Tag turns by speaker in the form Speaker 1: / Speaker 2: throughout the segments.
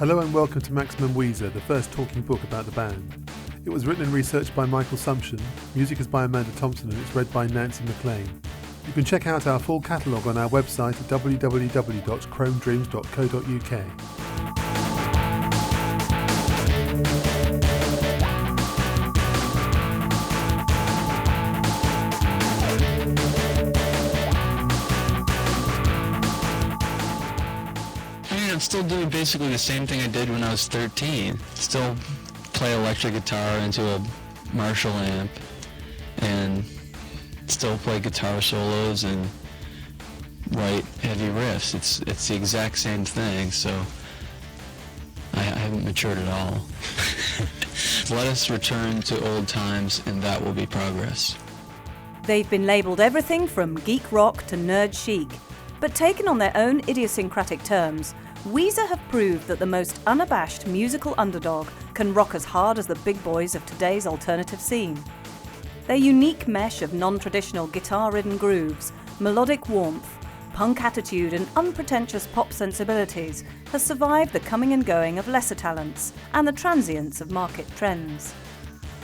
Speaker 1: Hello and welcome to Maximum Weezer, the first talking book about the band. It was written and researched by Michael Sumption, music is by Amanda Thompson and it's read by Nancy McLean. You can check out our full catalogue on our website at www.chromedreams.co.uk.
Speaker 2: I'm still doing basically the same thing I did when I was 13. Still play electric guitar into a Marshall amp and still play guitar solos and write heavy riffs. It's the exact same thing, so I haven't matured at all. Let us return to old times and that will be progress.
Speaker 3: They've been labelled everything from geek rock to nerd chic, but taken on their own idiosyncratic terms, Weezer have proved that the most unabashed musical underdog can rock as hard as the big boys of today's alternative scene. Their unique mesh of non-traditional guitar-ridden grooves, melodic warmth, punk attitude and unpretentious pop sensibilities has survived the coming and going of lesser talents and the transience of market trends.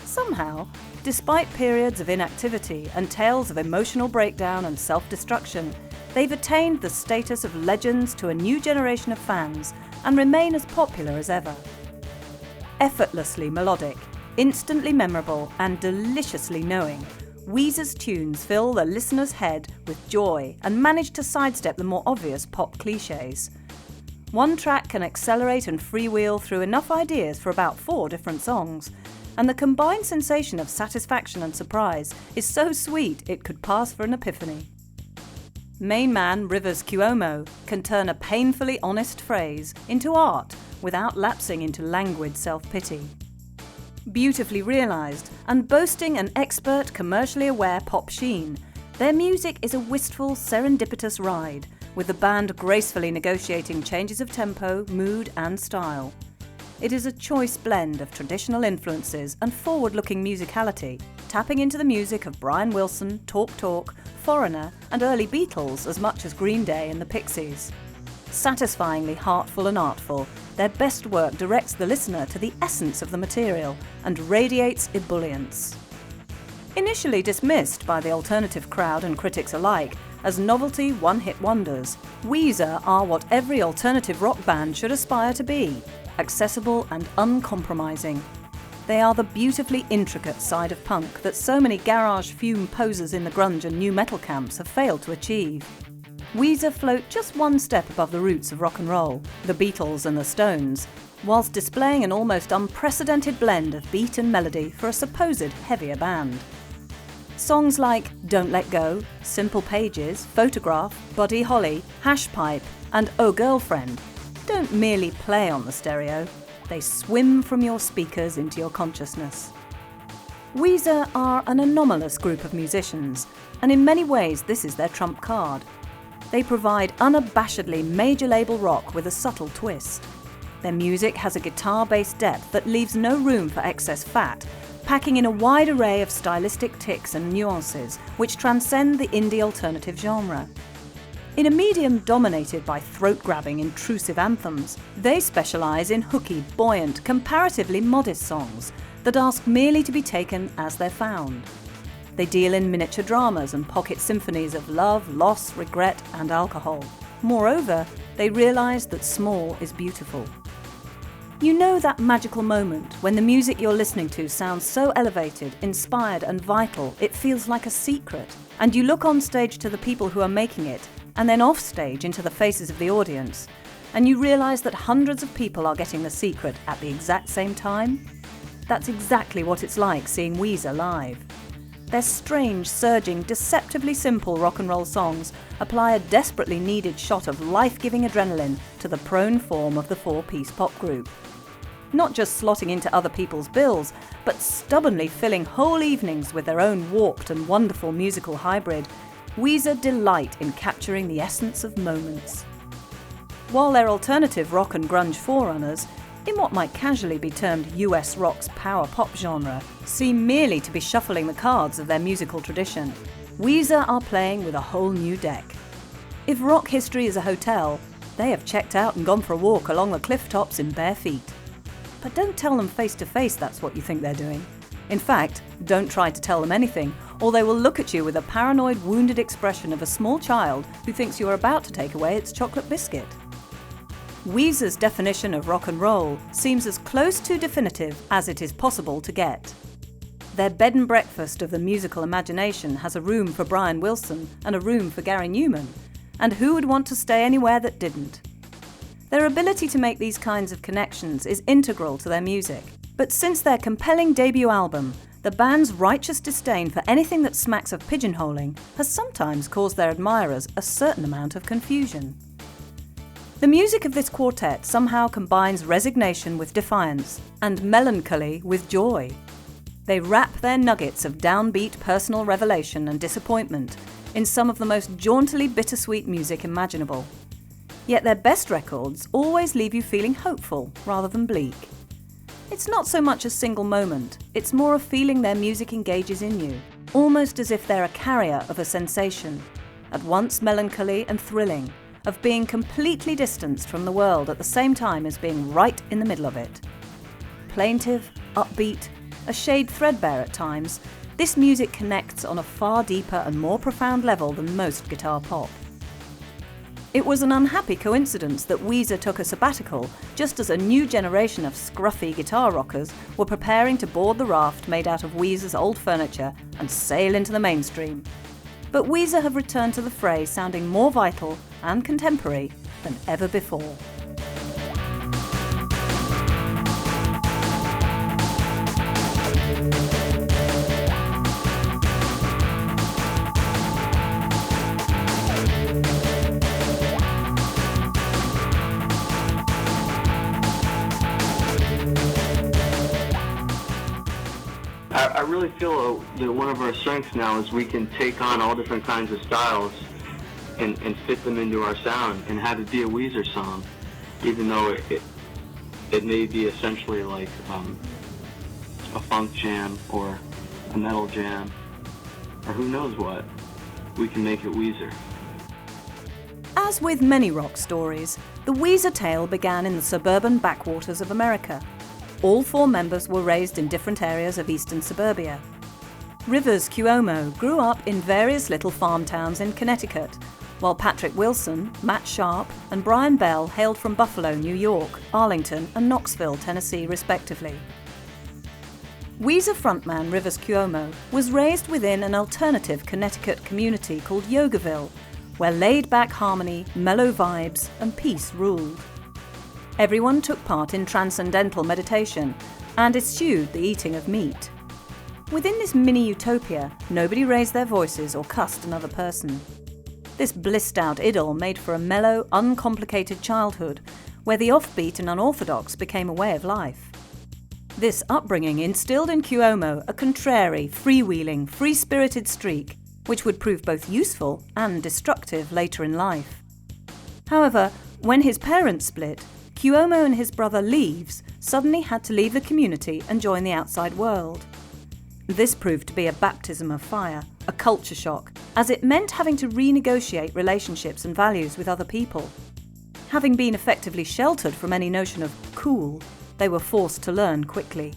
Speaker 3: Somehow, despite periods of inactivity and tales of emotional breakdown and self-destruction, they've attained the status of legends to a new generation of fans and remain as popular as ever. Effortlessly melodic, instantly memorable and deliciously knowing, Weezer's tunes fill the listener's head with joy and manage to sidestep the more obvious pop cliches. One track can accelerate and freewheel through enough ideas for about 4 different songs, and the combined sensation of satisfaction and surprise is so sweet it could pass for an epiphany. Main man Rivers Cuomo can turn a painfully honest phrase into art without lapsing into languid self-pity. Beautifully realised and boasting an expert, commercially aware pop sheen, their music is a wistful, serendipitous ride, with the band gracefully negotiating changes of tempo, mood and style. It is a choice blend of traditional influences and forward-looking musicality, tapping into the music of Brian Wilson, Talk Talk, Foreigner and early Beatles as much as Green Day and the Pixies. Satisfyingly heartful and artful, their best work directs the listener to the essence of the material and radiates ebullience. Initially dismissed by the alternative crowd and critics alike as novelty one-hit wonders, Weezer are what every alternative rock band should aspire to be: accessible and uncompromising. They are the beautifully intricate side of punk that so many garage fume posers in the grunge and new metal camps have failed to achieve. Weezer float just one step above the roots of rock and roll, the Beatles and the Stones, whilst displaying an almost unprecedented blend of beat and melody for a supposed heavier band. Songs like Don't Let Go, Simple Pages, Photograph, Buddy Holly, Hash Pipe and Oh Girlfriend don't merely play on the stereo, they swim from your speakers into your consciousness. Weezer are an anomalous group of musicians, and in many ways this is their trump card. They provide unabashedly major label rock with a subtle twist. Their music has a guitar-based depth that leaves no room for excess fat, packing in a wide array of stylistic tics and nuances which transcend the indie alternative genre. In a medium dominated by throat-grabbing, intrusive anthems, they specialise in hooky, buoyant, comparatively modest songs that ask merely to be taken as they're found. They deal in miniature dramas and pocket symphonies of love, loss, regret and alcohol. Moreover, they realise that small is beautiful. You know that magical moment when the music you're listening to sounds so elevated, inspired and vital it feels like a secret, and you look on stage to the people who are making it and then off stage into the faces of the audience, and you realise that hundreds of people are getting the secret at the exact same time? That's exactly what it's like seeing Weezer live. Their strange, surging, deceptively simple rock and roll songs apply a desperately needed shot of life-giving adrenaline to the prone form of the 4-piece pop group. Not just slotting into other people's bills, but stubbornly filling whole evenings with their own warped and wonderful musical hybrid, Weezer delight in capturing the essence of moments. While their alternative rock and grunge forerunners, in what might casually be termed US rock's power pop genre, seem merely to be shuffling the cards of their musical tradition, Weezer are playing with a whole new deck. If rock history is a hotel, They have checked out and gone for a walk along the cliff tops in bare feet. But don't tell them face to face that's what you think they're doing. In fact, don't try to tell them anything, or they will look at you with a paranoid, wounded expression of a small child who thinks you are about to take away its chocolate biscuit. Weezer's definition of rock and roll seems as close to definitive as it is possible to get. Their bed and breakfast of the musical imagination has a room for Brian Wilson and a room for Gary Newman, and who would want to stay anywhere that didn't? Their ability to make these kinds of connections is integral to their music, but since their compelling debut album, the band's righteous disdain for anything that smacks of pigeonholing has sometimes caused their admirers a certain amount of confusion. The music of this quartet somehow combines resignation with defiance and melancholy with joy. They wrap their nuggets of downbeat personal revelation and disappointment in some of the most jauntily bittersweet music imaginable. Yet their best records always leave you feeling hopeful rather than bleak. It's not so much a single moment, it's more a feeling their music engages in you, almost as if they're a carrier of a sensation, at once melancholy and thrilling, of being completely distanced from the world at the same time as being right in the middle of it. Plaintive, upbeat, a shade threadbare at times, this music connects on a far deeper and more profound level than most guitar pop. It was an unhappy coincidence that Weezer took a sabbatical just as a new generation of scruffy guitar rockers were preparing to board the raft made out of Weezer's old furniture and sail into the mainstream. But Weezer have returned to the fray sounding more vital and contemporary than ever before.
Speaker 4: I really feel that one of our strengths now is we can take on all different kinds of styles and fit them into our sound and have it be a Weezer song, even though it may be essentially like a funk jam or a metal jam or who knows what. We can make it Weezer.
Speaker 3: As with many rock stories, the Weezer tale began in the suburban backwaters of America. All four members were raised in different areas of eastern suburbia. Rivers Cuomo grew up in various little farm towns in Connecticut, while Patrick Wilson, Matt Sharp, and Brian Bell hailed from Buffalo, New York, Arlington, and Knoxville, Tennessee, respectively. Weezer frontman Rivers Cuomo was raised within an alternative Connecticut community called Yogaville, where laid-back harmony, mellow vibes, and peace ruled. Everyone took part in transcendental meditation and eschewed the eating of meat. Within this mini-utopia, nobody raised their voices or cussed another person. This blissed-out idyll made for a mellow, uncomplicated childhood, where the offbeat and unorthodox became a way of life. This upbringing instilled in Cuomo a contrary, freewheeling, free-spirited streak, which would prove both useful and destructive later in life. However, when his parents split, Cuomo and his brother Leaves suddenly had to leave the community and join the outside world. This proved to be a baptism of fire, a culture shock, as it meant having to renegotiate relationships and values with other people. Having been effectively sheltered from any notion of cool, they were forced to learn quickly.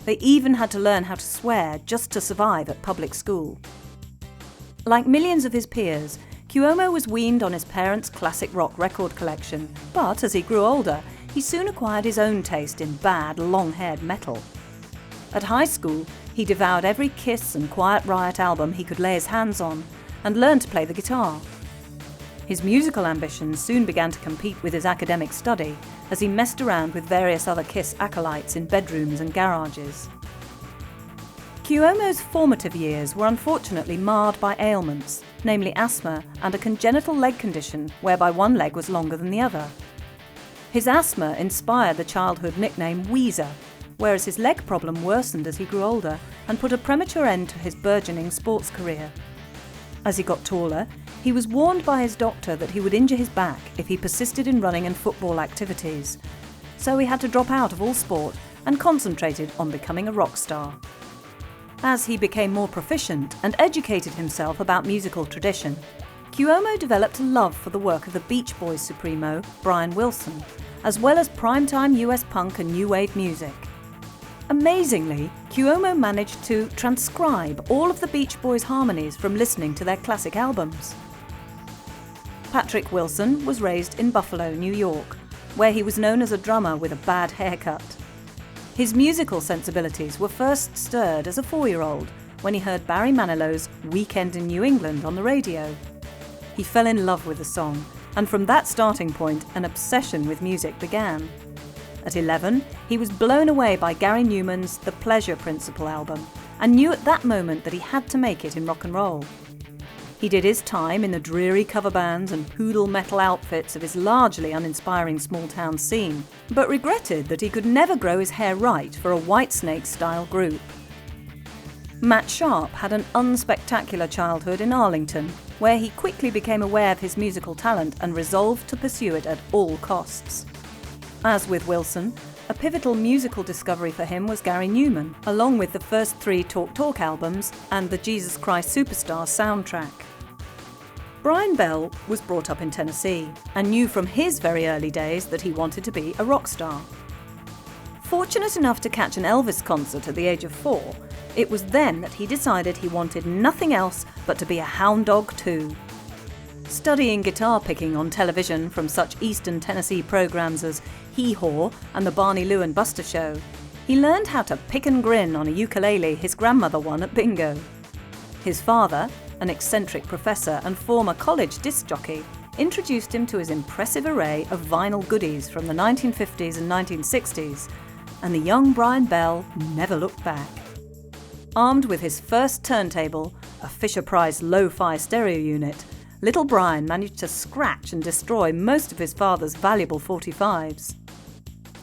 Speaker 3: They even had to learn how to swear just to survive at public school. Like millions of his peers, Cuomo was weaned on his parents' classic rock record collection, but as he grew older, he soon acquired his own taste in bad, long-haired metal. At high school, he devoured every Kiss and Quiet Riot album he could lay his hands on, and learned to play the guitar. His musical ambitions soon began to compete with his academic study, as he messed around with various other Kiss acolytes in bedrooms and garages. Cuomo's formative years were unfortunately marred by ailments, namely asthma and a congenital leg condition whereby one leg was longer than the other. His asthma inspired the childhood nickname Weezer, whereas his leg problem worsened as he grew older and put a premature end to his burgeoning sports career. As he got taller, he was warned by his doctor that he would injure his back if he persisted in running and football activities, so he had to drop out of all sport and concentrated on becoming a rock star. As he became more proficient and educated himself about musical tradition, Cuomo developed a love for the work of the Beach Boys supremo, Brian Wilson, as well as primetime US punk and new wave music. Amazingly, Cuomo managed to transcribe all of the Beach Boys' harmonies from listening to their classic albums. Patrick Wilson was raised in Buffalo, New York, where he was known as a drummer with a bad haircut. His musical sensibilities were first stirred as a 4-year-old when he heard Barry Manilow's Weekend in New England on the radio. He fell in love with the song, and from that starting point, an obsession with music began. At 11, he was blown away by Gary Numan's The Pleasure Principle album, and knew at that moment that he had to make it in rock and roll. He did his time in the dreary cover bands and poodle metal outfits of his largely uninspiring small-town scene, but regretted that he could never grow his hair right for a Whitesnake-style group. Matt Sharp had an unspectacular childhood in Arlington, where he quickly became aware of his musical talent and resolved to pursue it at all costs. As with Wilson, a pivotal musical discovery for him was Gary Numan, along with the first 3 Talk Talk albums and the Jesus Christ Superstar soundtrack. Brian Bell was brought up in Tennessee and knew from his very early days that he wanted to be a rock star. Fortunate enough to catch an Elvis concert at the age of 4, it was then that he decided he wanted nothing else but to be a hound dog too. Studying guitar picking on television from such Eastern Tennessee programs as Hee Haw and the Barney Lou and Buster Show, he learned how to pick and grin on a ukulele his grandmother won at bingo. His father, an eccentric professor and former college disc jockey, introduced him to his impressive array of vinyl goodies from the 1950s and 1960s, and the young Brian Bell never looked back. Armed with his first turntable, a Fisher-Price lo-fi stereo unit, little Brian managed to scratch and destroy most of his father's valuable 45s.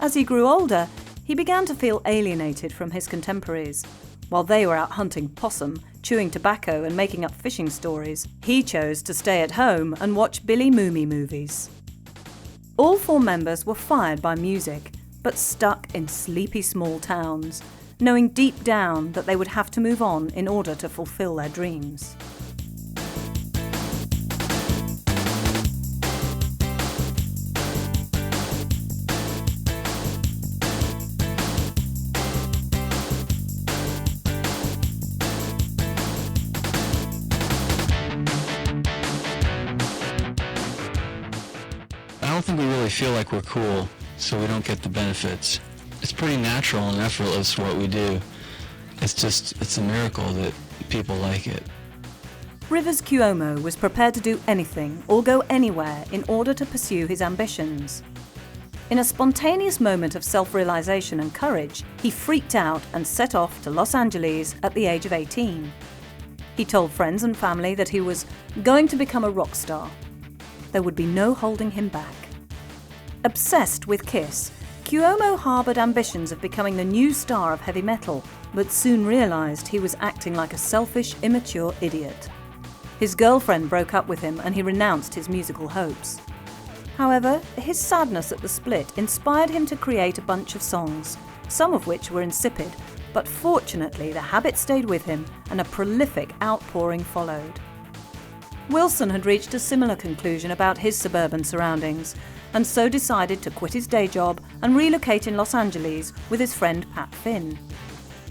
Speaker 3: As he grew older, he began to feel alienated from his contemporaries. While they were out hunting possum, chewing tobacco and making up fishing stories, he chose to stay at home and watch Billy Mooney movies. All 4 members were fired by music, but stuck in sleepy small towns, knowing deep down that they would have to move on in order to fulfill their dreams.
Speaker 2: I don't think we really feel like we're cool, so we don't get the benefits. It's pretty natural and effortless what we do. It's a miracle that people like it.
Speaker 3: Rivers Cuomo was prepared to do anything or go anywhere in order to pursue his ambitions. In a spontaneous moment of self-realization and courage, he freaked out and set off to Los Angeles at the age of 18. He told friends and family that he was going to become a rock star. There would be no holding him back. Obsessed with Kiss, Cuomo harboured ambitions of becoming the new star of heavy metal, but soon realised he was acting like a selfish, immature idiot. His girlfriend broke up with him and he renounced his musical hopes. However, his sadness at the split inspired him to create a bunch of songs, some of which were insipid, but fortunately the habit stayed with him and a prolific outpouring followed. Wilson had reached a similar conclusion about his suburban surroundings, and so decided to quit his day job and relocate in Los Angeles with his friend Pat Finn.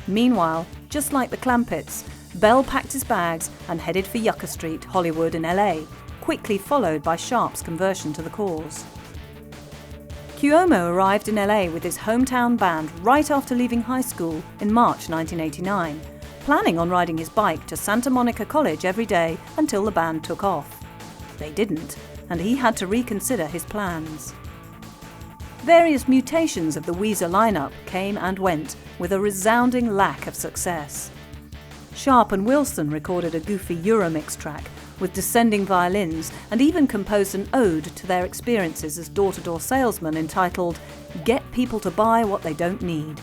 Speaker 3: Meanwhile, just like the Clampetts, Bell packed his bags and headed for Yucca Street, Hollywood in LA, quickly followed by Sharp's conversion to the cause. Cuomo arrived in LA with his hometown band right after leaving high school in March 1989, planning on riding his bike to Santa Monica College every day until the band took off. They didn't, and he had to reconsider his plans. Various mutations of the Weezer lineup came and went, with a resounding lack of success. Sharp and Wilson recorded a goofy Euromix track with descending violins and even composed an ode to their experiences as door-to-door salesmen entitled "Get People to Buy What They Don't Need."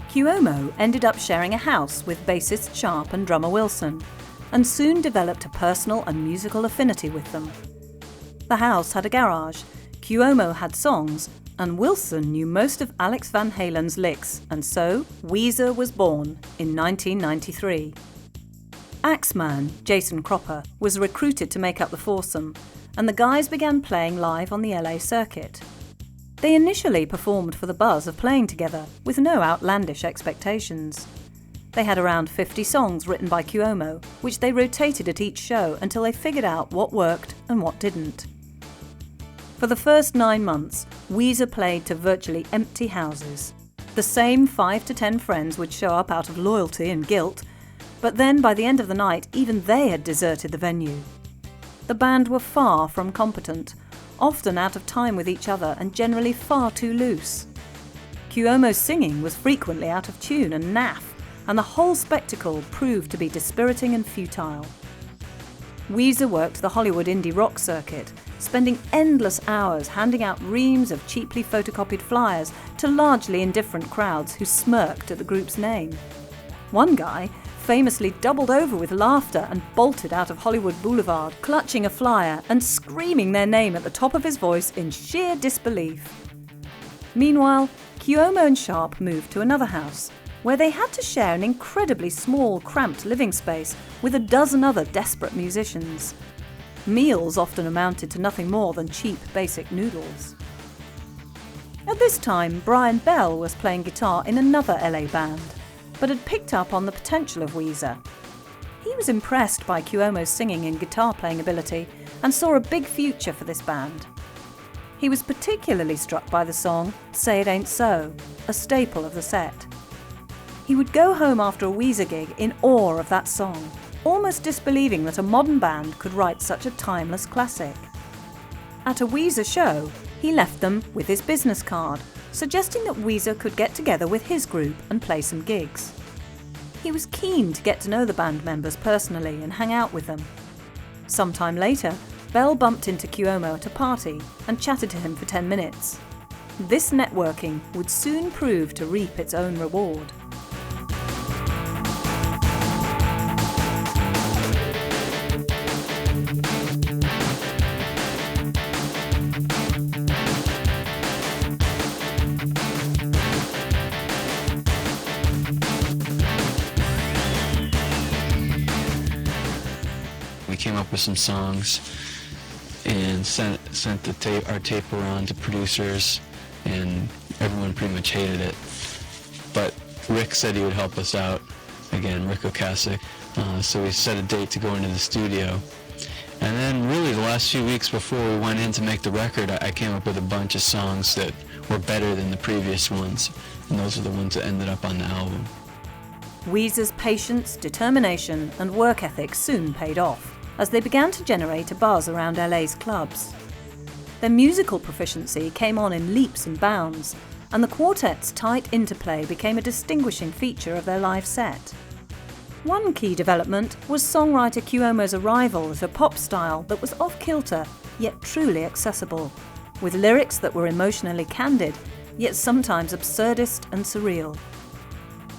Speaker 3: Cuomo ended up sharing a house with bassist Sharp and drummer Wilson, and soon developed a personal and musical affinity with them. The house had a garage, Cuomo had songs, and Wilson knew most of Alex Van Halen's licks, and so Weezer was born in 1993. Axeman, Jason Cropper, was recruited to make up the foursome, and the guys began playing live on the LA circuit. They initially performed for the buzz of playing together, with no outlandish expectations. They had around 50 songs written by Cuomo, which they rotated at each show until they figured out what worked and what didn't. For the first 9 months, Weezer played to virtually empty houses. The same 5 to 10 friends would show up out of loyalty and guilt, but then by the end of the night, even they had deserted the venue. The band were far from competent, often out of time with each other and generally far too loose. Cuomo's singing was frequently out of tune and naff, and the whole spectacle proved to be dispiriting and futile. Weezer worked the Hollywood indie rock circuit, spending endless hours handing out reams of cheaply photocopied flyers to largely indifferent crowds who smirked at the group's name. One guy famously doubled over with laughter and bolted out of Hollywood Boulevard, clutching a flyer and screaming their name at the top of his voice in sheer disbelief. Meanwhile, Cuomo and Sharp moved to another house, where they had to share an incredibly small, cramped living space with a dozen other desperate musicians. Meals often amounted to nothing more than cheap, basic noodles. At this time, Brian Bell was playing guitar in another LA band, but had picked up on the potential of Weezer. He was impressed by Cuomo's singing and guitar playing ability and saw a big future for this band. He was particularly struck by the song Say It Ain't So, a staple of the set. He would go home after a Weezer gig in awe of that song, almost disbelieving that a modern band could write such a timeless classic. At a Weezer show, he left them with his business card, suggesting that Weezer could get together with his group and play some gigs. He was keen to get to know the band members personally and hang out with them. Sometime later, Bell bumped into Cuomo at a party and chatted to him for 10 minutes. This networking would soon prove to reap its own reward.
Speaker 2: We came up with some songs and sent our tape around to producers, and everyone pretty much hated it. But Rick said he would help us out. Again, Rick Ocasek. So we set a date to go into the studio. And then really the last few weeks before we went in to make the record, I came up with a bunch of songs that were better than the previous ones. And those are the ones that ended up on the album.
Speaker 3: Weezer's patience, determination and work ethic soon paid off, as they began to generate a buzz around LA's clubs. Their musical proficiency came on in leaps and bounds, and the quartet's tight interplay became a distinguishing feature of their live set. One key development was songwriter Cuomo's arrival at a pop style that was off-kilter, yet truly accessible, with lyrics that were emotionally candid, yet sometimes absurdist and surreal.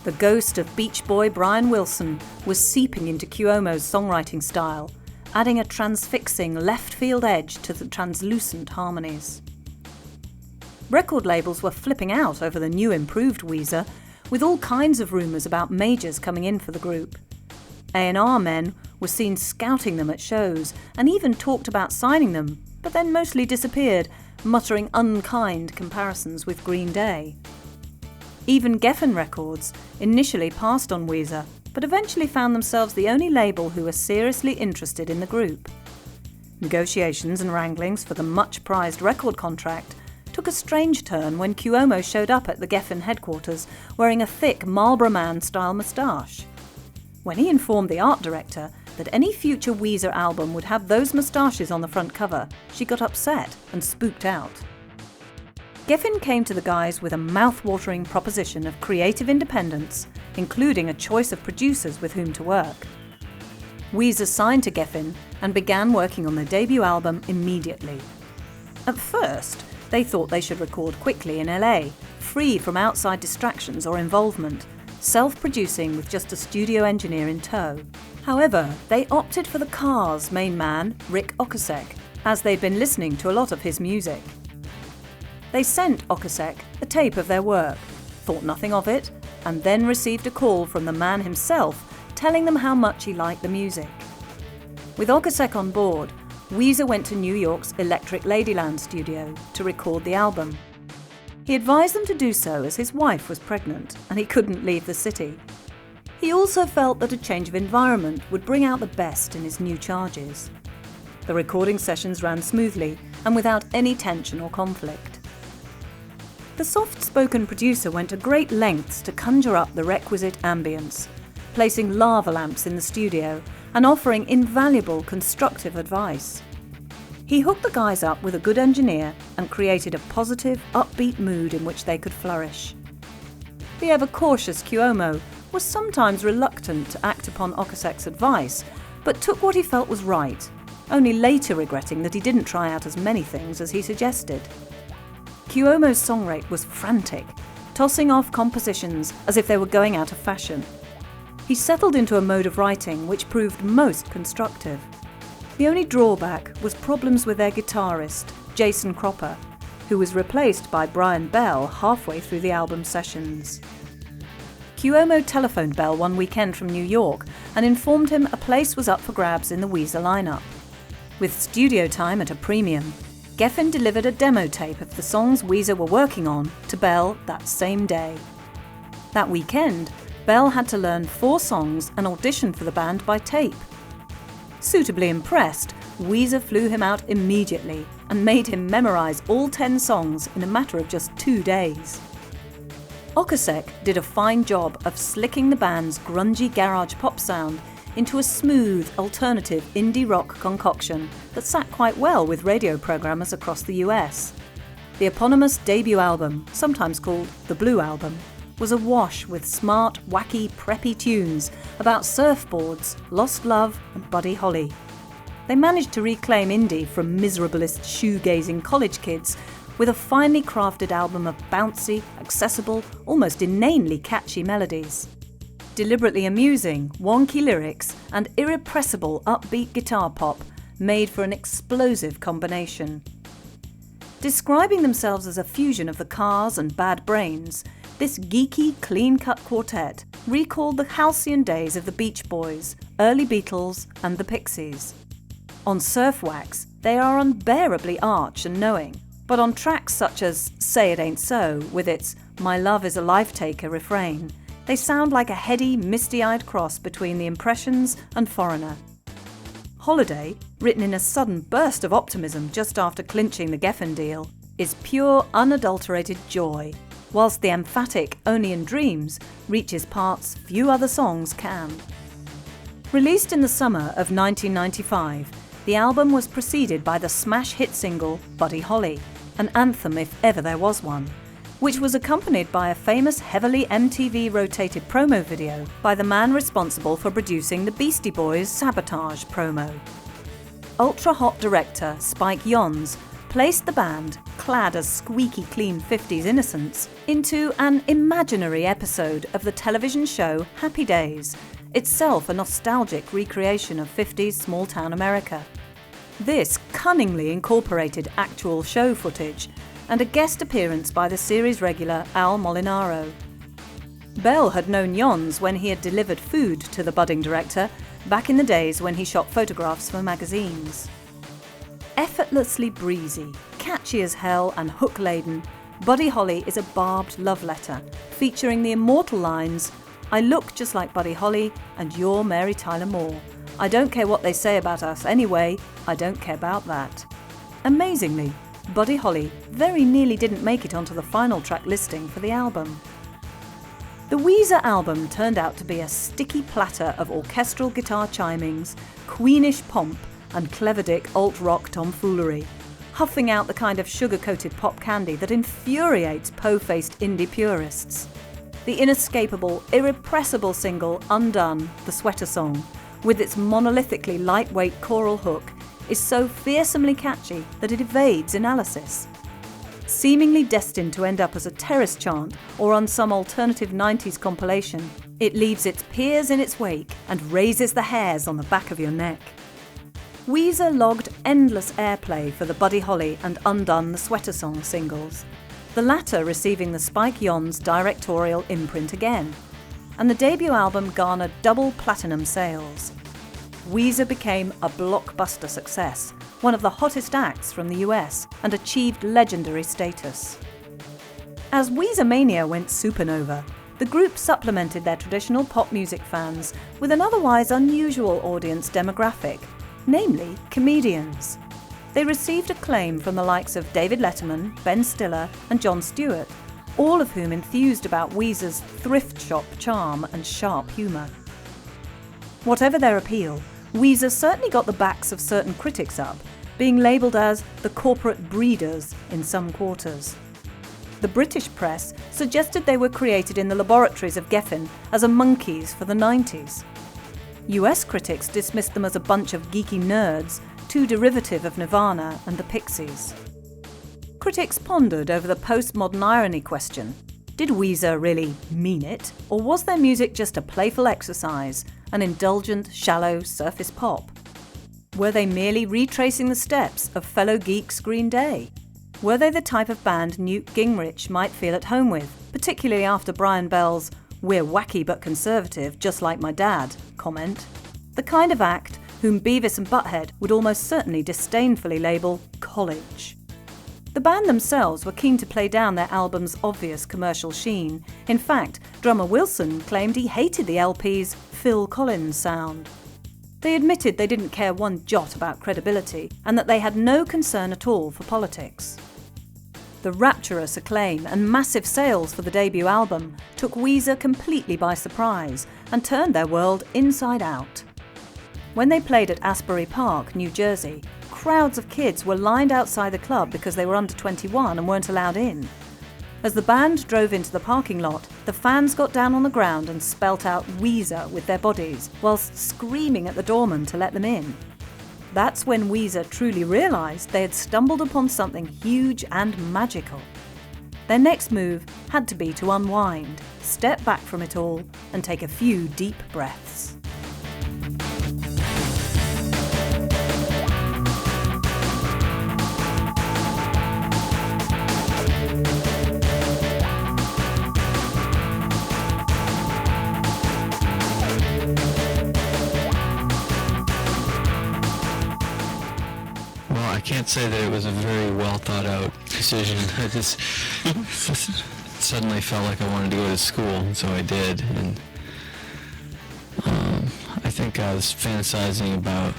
Speaker 3: The ghost of Beach Boy Brian Wilson was seeping into Cuomo's songwriting style, adding a transfixing left-field edge to the translucent harmonies. Record labels were flipping out over the new improved Weezer, with all kinds of rumours about majors coming in for the group. A&R men were seen scouting them at shows and even talked about signing them, but then mostly disappeared, muttering unkind comparisons with Green Day. Even Geffen Records initially passed on Weezer, but eventually found themselves the only label who were seriously interested in the group. Negotiations and wranglings for the much-prized record contract took a strange turn when Cuomo showed up at the Geffen headquarters wearing a thick Marlboro Man-style moustache. When he informed the art director that any future Weezer album would have those moustaches on the front cover, she got upset and spooked out. Geffen came to the guys with a mouth-watering proposition of creative independence, including a choice of producers with whom to work. Weezer signed to Geffen and began working on their debut album immediately. At first, they thought they should record quickly in LA, free from outside distractions or involvement, self-producing with just a studio engineer in tow. However, they opted for the Cars' main man, Rick Ocasek, as they'd been listening to a lot of his music. They sent Ocasek a tape of their work, thought nothing of it, and then received a call from the man himself telling them how much he liked the music. With Okasek on board, Weezer went to New York's Electric Ladyland studio to record the album. He advised them to do so as his wife was pregnant and he couldn't leave the city. He also felt that a change of environment would bring out the best in his new charges. The recording sessions ran smoothly and without any tension or conflict. The soft-spoken producer went to great lengths to conjure up the requisite ambience, placing lava lamps in the studio and offering invaluable constructive advice. He hooked the guys up with a good engineer and created a positive, upbeat mood in which they could flourish. The ever-cautious Cuomo was sometimes reluctant to act upon Okasek's advice, but took what he felt was right, only later regretting that he didn't try out as many things as he suggested. Cuomo's song rate was frantic, tossing off compositions as if they were going out of fashion. He settled into a mode of writing which proved most constructive. The only drawback was problems with their guitarist, Jason Cropper, who was replaced by Brian Bell halfway through the album sessions. Cuomo telephoned Bell one weekend from New York and informed him a place was up for grabs in the Weezer lineup. With studio time at a premium, Geffen delivered a demo tape of the songs Weezer were working on to Bell that same day. That weekend, Bell had to learn 4 songs and audition for the band by tape. Suitably impressed, Weezer flew him out immediately and made him memorise all 10 songs in a matter of just 2 days. Okasek did a fine job of slicking the band's grungy garage pop sound into a smooth, alternative indie rock concoction that sat quite well with radio programmers across the US. The eponymous debut album, sometimes called the Blue Album, was awash with smart, wacky, preppy tunes about surfboards, lost love and Buddy Holly. They managed to reclaim indie from miserablest shoegazing college kids with a finely crafted album of bouncy, accessible, almost inanely catchy melodies. Deliberately amusing, wonky lyrics and irrepressible upbeat guitar pop made for an explosive combination. Describing themselves as a fusion of the Cars and Bad Brains, this geeky, clean-cut quartet recalled the halcyon days of the Beach Boys, early Beatles and the Pixies. On Surf Wax, they are unbearably arch and knowing, but on tracks such as Say It Ain't So, with its My Love Is a Life-Taker refrain, they sound like a heady, misty-eyed cross between The Impressions and Foreigner. Holiday, written in a sudden burst of optimism just after clinching the Geffen deal, is pure, unadulterated joy, whilst the emphatic Only in Dreams reaches parts few other songs can. Released in the summer of 1995, the album was preceded by the smash hit single Buddy Holly, an anthem if ever there was one, which was accompanied by a famous heavily MTV-rotated promo video by the man responsible for producing the Beastie Boys' Sabotage promo. Ultra-hot director Spike Jonze placed the band, clad as squeaky clean 50s innocents, into an imaginary episode of the television show Happy Days, itself a nostalgic recreation of 50s small-town America. This cunningly incorporated actual show footage and a guest appearance by the series regular Al Molinaro. Bell had known Jonze when he had delivered food to the budding director back in the days when he shot photographs for magazines. Effortlessly breezy, catchy as hell and hook-laden, Buddy Holly is a barbed love letter featuring the immortal lines, "I look just like Buddy Holly and you're Mary Tyler Moore. I don't care what they say about us anyway, I don't care about that." Amazingly, Buddy Holly very nearly didn't make it onto the final track listing for the album. The Weezer album turned out to be a sticky platter of orchestral guitar chimings, queenish pomp and clever-dick alt-rock tomfoolery, huffing out the kind of sugar-coated pop candy that infuriates po-faced indie purists. The inescapable, irrepressible single Undone, the sweater song, with its monolithically lightweight choral hook, is so fearsomely catchy that it evades analysis. Seemingly destined to end up as a terrace chant or on some alternative 90s compilation, it leaves its peers in its wake and raises the hairs on the back of your neck. Weezer logged endless airplay for the Buddy Holly and Undone the Sweater Song singles, the latter receiving the Spike Jonze directorial imprint again. and the debut album garnered double platinum sales. Weezer became a blockbuster success, one of the hottest acts from the US, and achieved legendary status. As Weezer Mania went supernova, the group supplemented their traditional pop music fans with an otherwise unusual audience demographic, namely comedians. They received acclaim from the likes of David Letterman, Ben Stiller, and Jon Stewart, all of whom enthused about Weezer's thrift shop charm and sharp humour. Whatever their appeal, Weezer certainly got the backs of certain critics up, being labelled as the corporate breeders in some quarters. The British press suggested they were created in the laboratories of Geffen as a monkeys for the 90s. US critics dismissed them as a bunch of geeky nerds, too derivative of Nirvana and the Pixies. Critics pondered over the postmodern irony question. Did Weezer really mean it, or was their music just a playful exercise, an indulgent, shallow surface pop? Were they merely retracing the steps of fellow geeks Green Day? Were they the type of band Newt Gingrich might feel at home with, particularly after Brian Bell's "We're wacky but conservative, just like my dad" comment? The kind of act whom Beavis and Butthead would almost certainly disdainfully label college. The band themselves were keen to play down their album's obvious commercial sheen. In fact, drummer Wilson claimed he hated the LP's Phil Collins sound. They admitted they didn't care one jot about credibility and that they had no concern at all for politics. The rapturous acclaim and massive sales for the debut album took Weezer completely by surprise and turned their world inside out. When they played at Asbury Park, New Jersey, crowds of kids were lined outside the club because they were under 21 and weren't allowed in. As the band drove into the parking lot, the fans got down on the ground and spelt out Weezer with their bodies, whilst screaming at the doorman to let them in. That's when Weezer truly realised they had stumbled upon something huge and magical. Their next move had to be to unwind, step back from it all, and take a few deep breaths.
Speaker 2: I can't say that it was a very well thought out decision. I just suddenly felt like I wanted to go to school, and so I did. And I think I was fantasizing about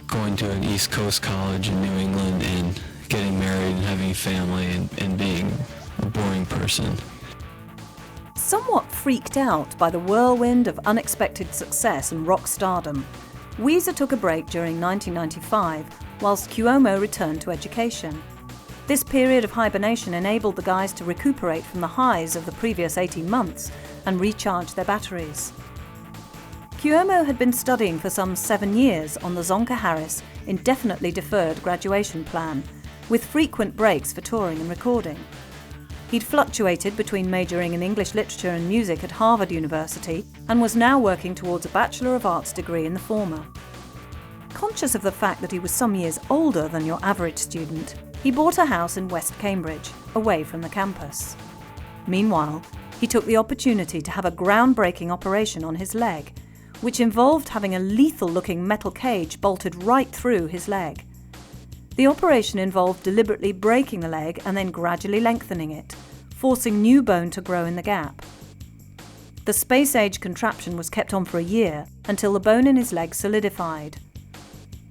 Speaker 2: going to an East Coast college in New England and getting married and having a family and being a boring person.
Speaker 3: Somewhat freaked out by the whirlwind of unexpected success and rock stardom, Weezer took a break during 1995 whilst Cuomo returned to education. This period of hibernation enabled the guys to recuperate from the highs of the previous 18 months and recharge their batteries. Cuomo had been studying for some 7 years on the Zonka-Harris indefinitely deferred graduation plan, with frequent breaks for touring and recording. He'd fluctuated between majoring in English literature and music at Harvard University and was now working towards a Bachelor of Arts degree in the former. Conscious of the fact that he was some years older than your average student, he bought a house in West Cambridge, away from the campus. Meanwhile, he took the opportunity to have a groundbreaking operation on his leg, which involved having a lethal-looking metal cage bolted right through his leg. The operation involved deliberately breaking the leg and then gradually lengthening it, forcing new bone to grow in the gap. The space-age contraption was kept on for a year until the bone in his leg solidified.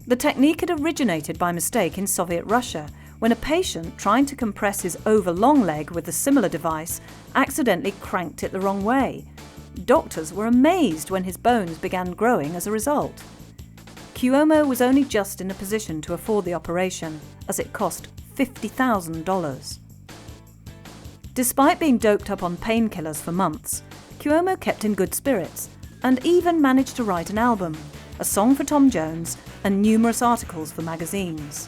Speaker 3: The technique had originated by mistake in Soviet Russia, when a patient trying to compress his over-long leg with a similar device accidentally cranked it the wrong way. Doctors were amazed when his bones began growing as a result. Cuomo was only just in a position to afford the operation, as it cost $50,000. Despite being doped up on painkillers for months, Cuomo kept in good spirits and even managed to write an album, a song for Tom Jones, and numerous articles for magazines.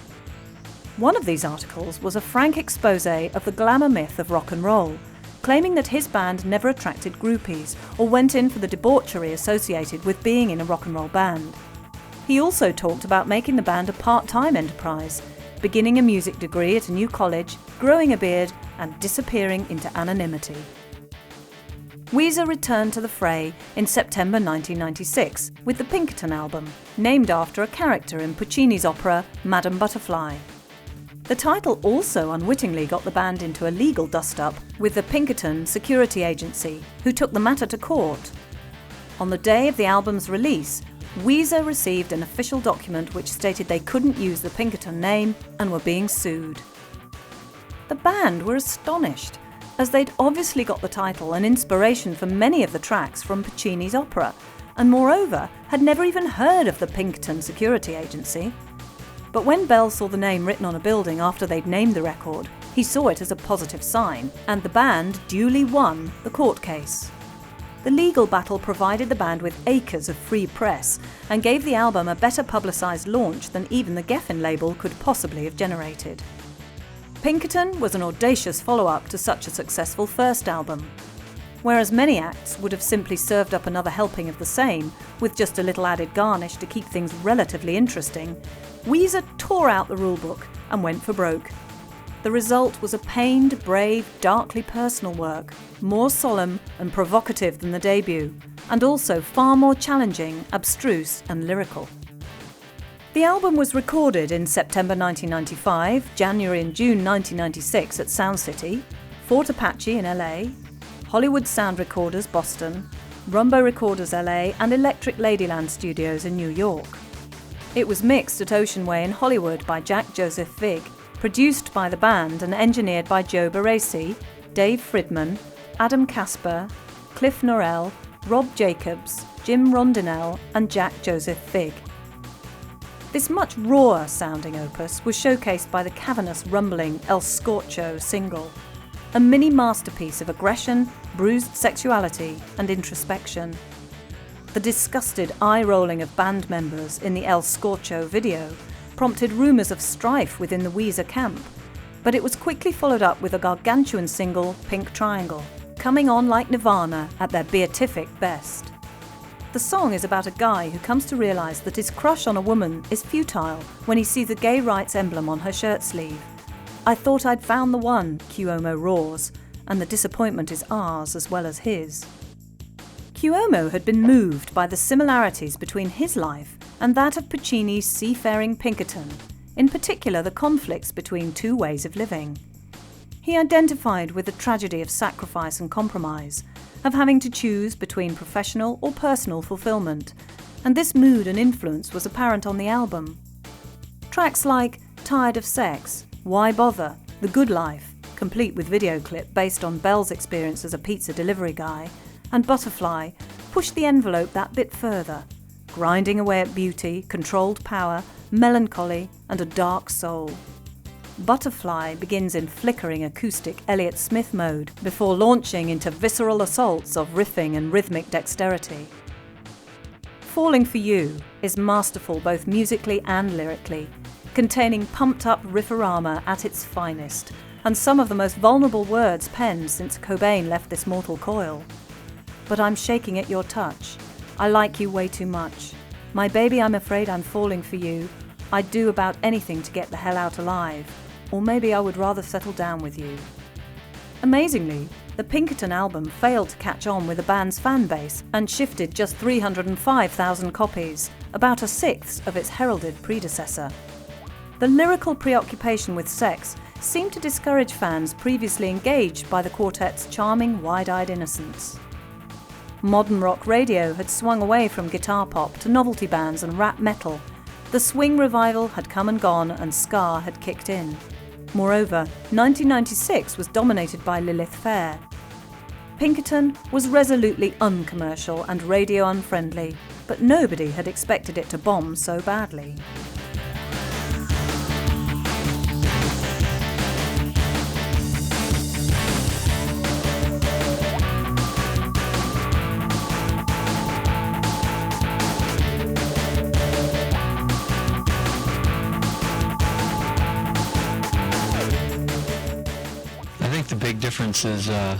Speaker 3: One of these articles was a frank expose of the glamour myth of rock and roll, claiming that his band never attracted groupies or went in for the debauchery associated with being in a rock and roll band. He also talked about making the band a part-time enterprise, beginning a music degree at a new college, growing a beard, and disappearing into anonymity. Weezer returned to the fray in September 1996 with the Pinkerton album, named after a character in Puccini's opera Madame Butterfly. The title also unwittingly got the band into a legal dust-up with the Pinkerton Security Agency, who took the matter to court. On the day of the album's release, Weezer received an official document which stated they couldn't use the Pinkerton name and were being sued. The band were astonished, as they'd obviously got the title and inspiration for many of the tracks from Puccini's opera, and moreover had never even heard of the Pinkerton Security Agency. But when Bell saw the name written on a building after they'd named the record, he saw it as a positive sign, and the band duly won the court case. The legal battle provided the band with acres of free press and gave the album a better publicised launch than even the Geffen label could possibly have generated. Pinkerton was an audacious follow-up to such a successful first album. Whereas many acts would have simply served up another helping of the same, with just a little added garnish to keep things relatively interesting, Weezer tore out the rulebook and went for broke. The result was a pained, brave, darkly personal work, more solemn and provocative than the debut, and also far more challenging, abstruse and lyrical. The album was recorded in September 1995, January and June 1996 at Sound City, Fort Apache in LA, Hollywood Sound Recorders Boston, Rumbo Recorders LA and Electric Ladyland Studios in New York. It was mixed at Ocean Way in Hollywood by Jack Joseph Vig, produced by the band and engineered by Joe Barresi, Dave Fridman, Adam Casper, Cliff Norell, Rob Jacobs, Jim Rondinell and Jack Joseph Vig. This much rawer sounding opus was showcased by the cavernous rumbling El Scorcho single, a mini masterpiece of aggression, bruised sexuality and introspection. The disgusted eye-rolling of band members in the El Scorcho video prompted rumours of strife within the Weezer camp, but it was quickly followed up with a gargantuan single, Pink Triangle, coming on like Nirvana at their beatific best. The song is about a guy who comes to realise that his crush on a woman is futile when he sees a gay rights emblem on her shirt sleeve. "I thought I'd found the one," Cuomo roars, and the disappointment is ours as well as his. Cuomo had been moved by the similarities between his life and that of Puccini's seafaring Pinkerton, in particular the conflicts between two ways of living. He identified with the tragedy of sacrifice and compromise, of having to choose between professional or personal fulfillment, and this mood and influence was apparent on the album. Tracks like Tired of Sex, Why Bother, The Good Life, complete with video clip based on Bell's experience as a pizza delivery guy, and Butterfly pushed the envelope that bit further, grinding away at beauty, controlled power, melancholy, and a dark soul. Butterfly begins in flickering acoustic Elliott Smith mode before launching into visceral assaults of riffing and rhythmic dexterity. Falling for You is masterful both musically and lyrically, containing pumped-up riffarama at its finest, and some of the most vulnerable words penned since Cobain left this mortal coil. But I'm shaking at your touch. I like you way too much. My baby, I'm afraid I'm falling for you. I'd do about anything to get the hell out alive. Or maybe I would rather settle down with you. Amazingly, the Pinkerton album failed to catch on with the band's fan base and shifted just 305,000 copies, about a sixth of its heralded predecessor. The lyrical preoccupation with sex seemed to discourage fans previously engaged by the quartet's charming, wide-eyed innocence. Modern rock radio had swung away from guitar pop to novelty bands and rap metal. The swing revival had come and gone and ska had kicked in. Moreover, 1996 was dominated by Lilith Fair. Pinkerton was resolutely uncommercial and radio unfriendly, but nobody had expected it to bomb so badly.
Speaker 2: The big difference is that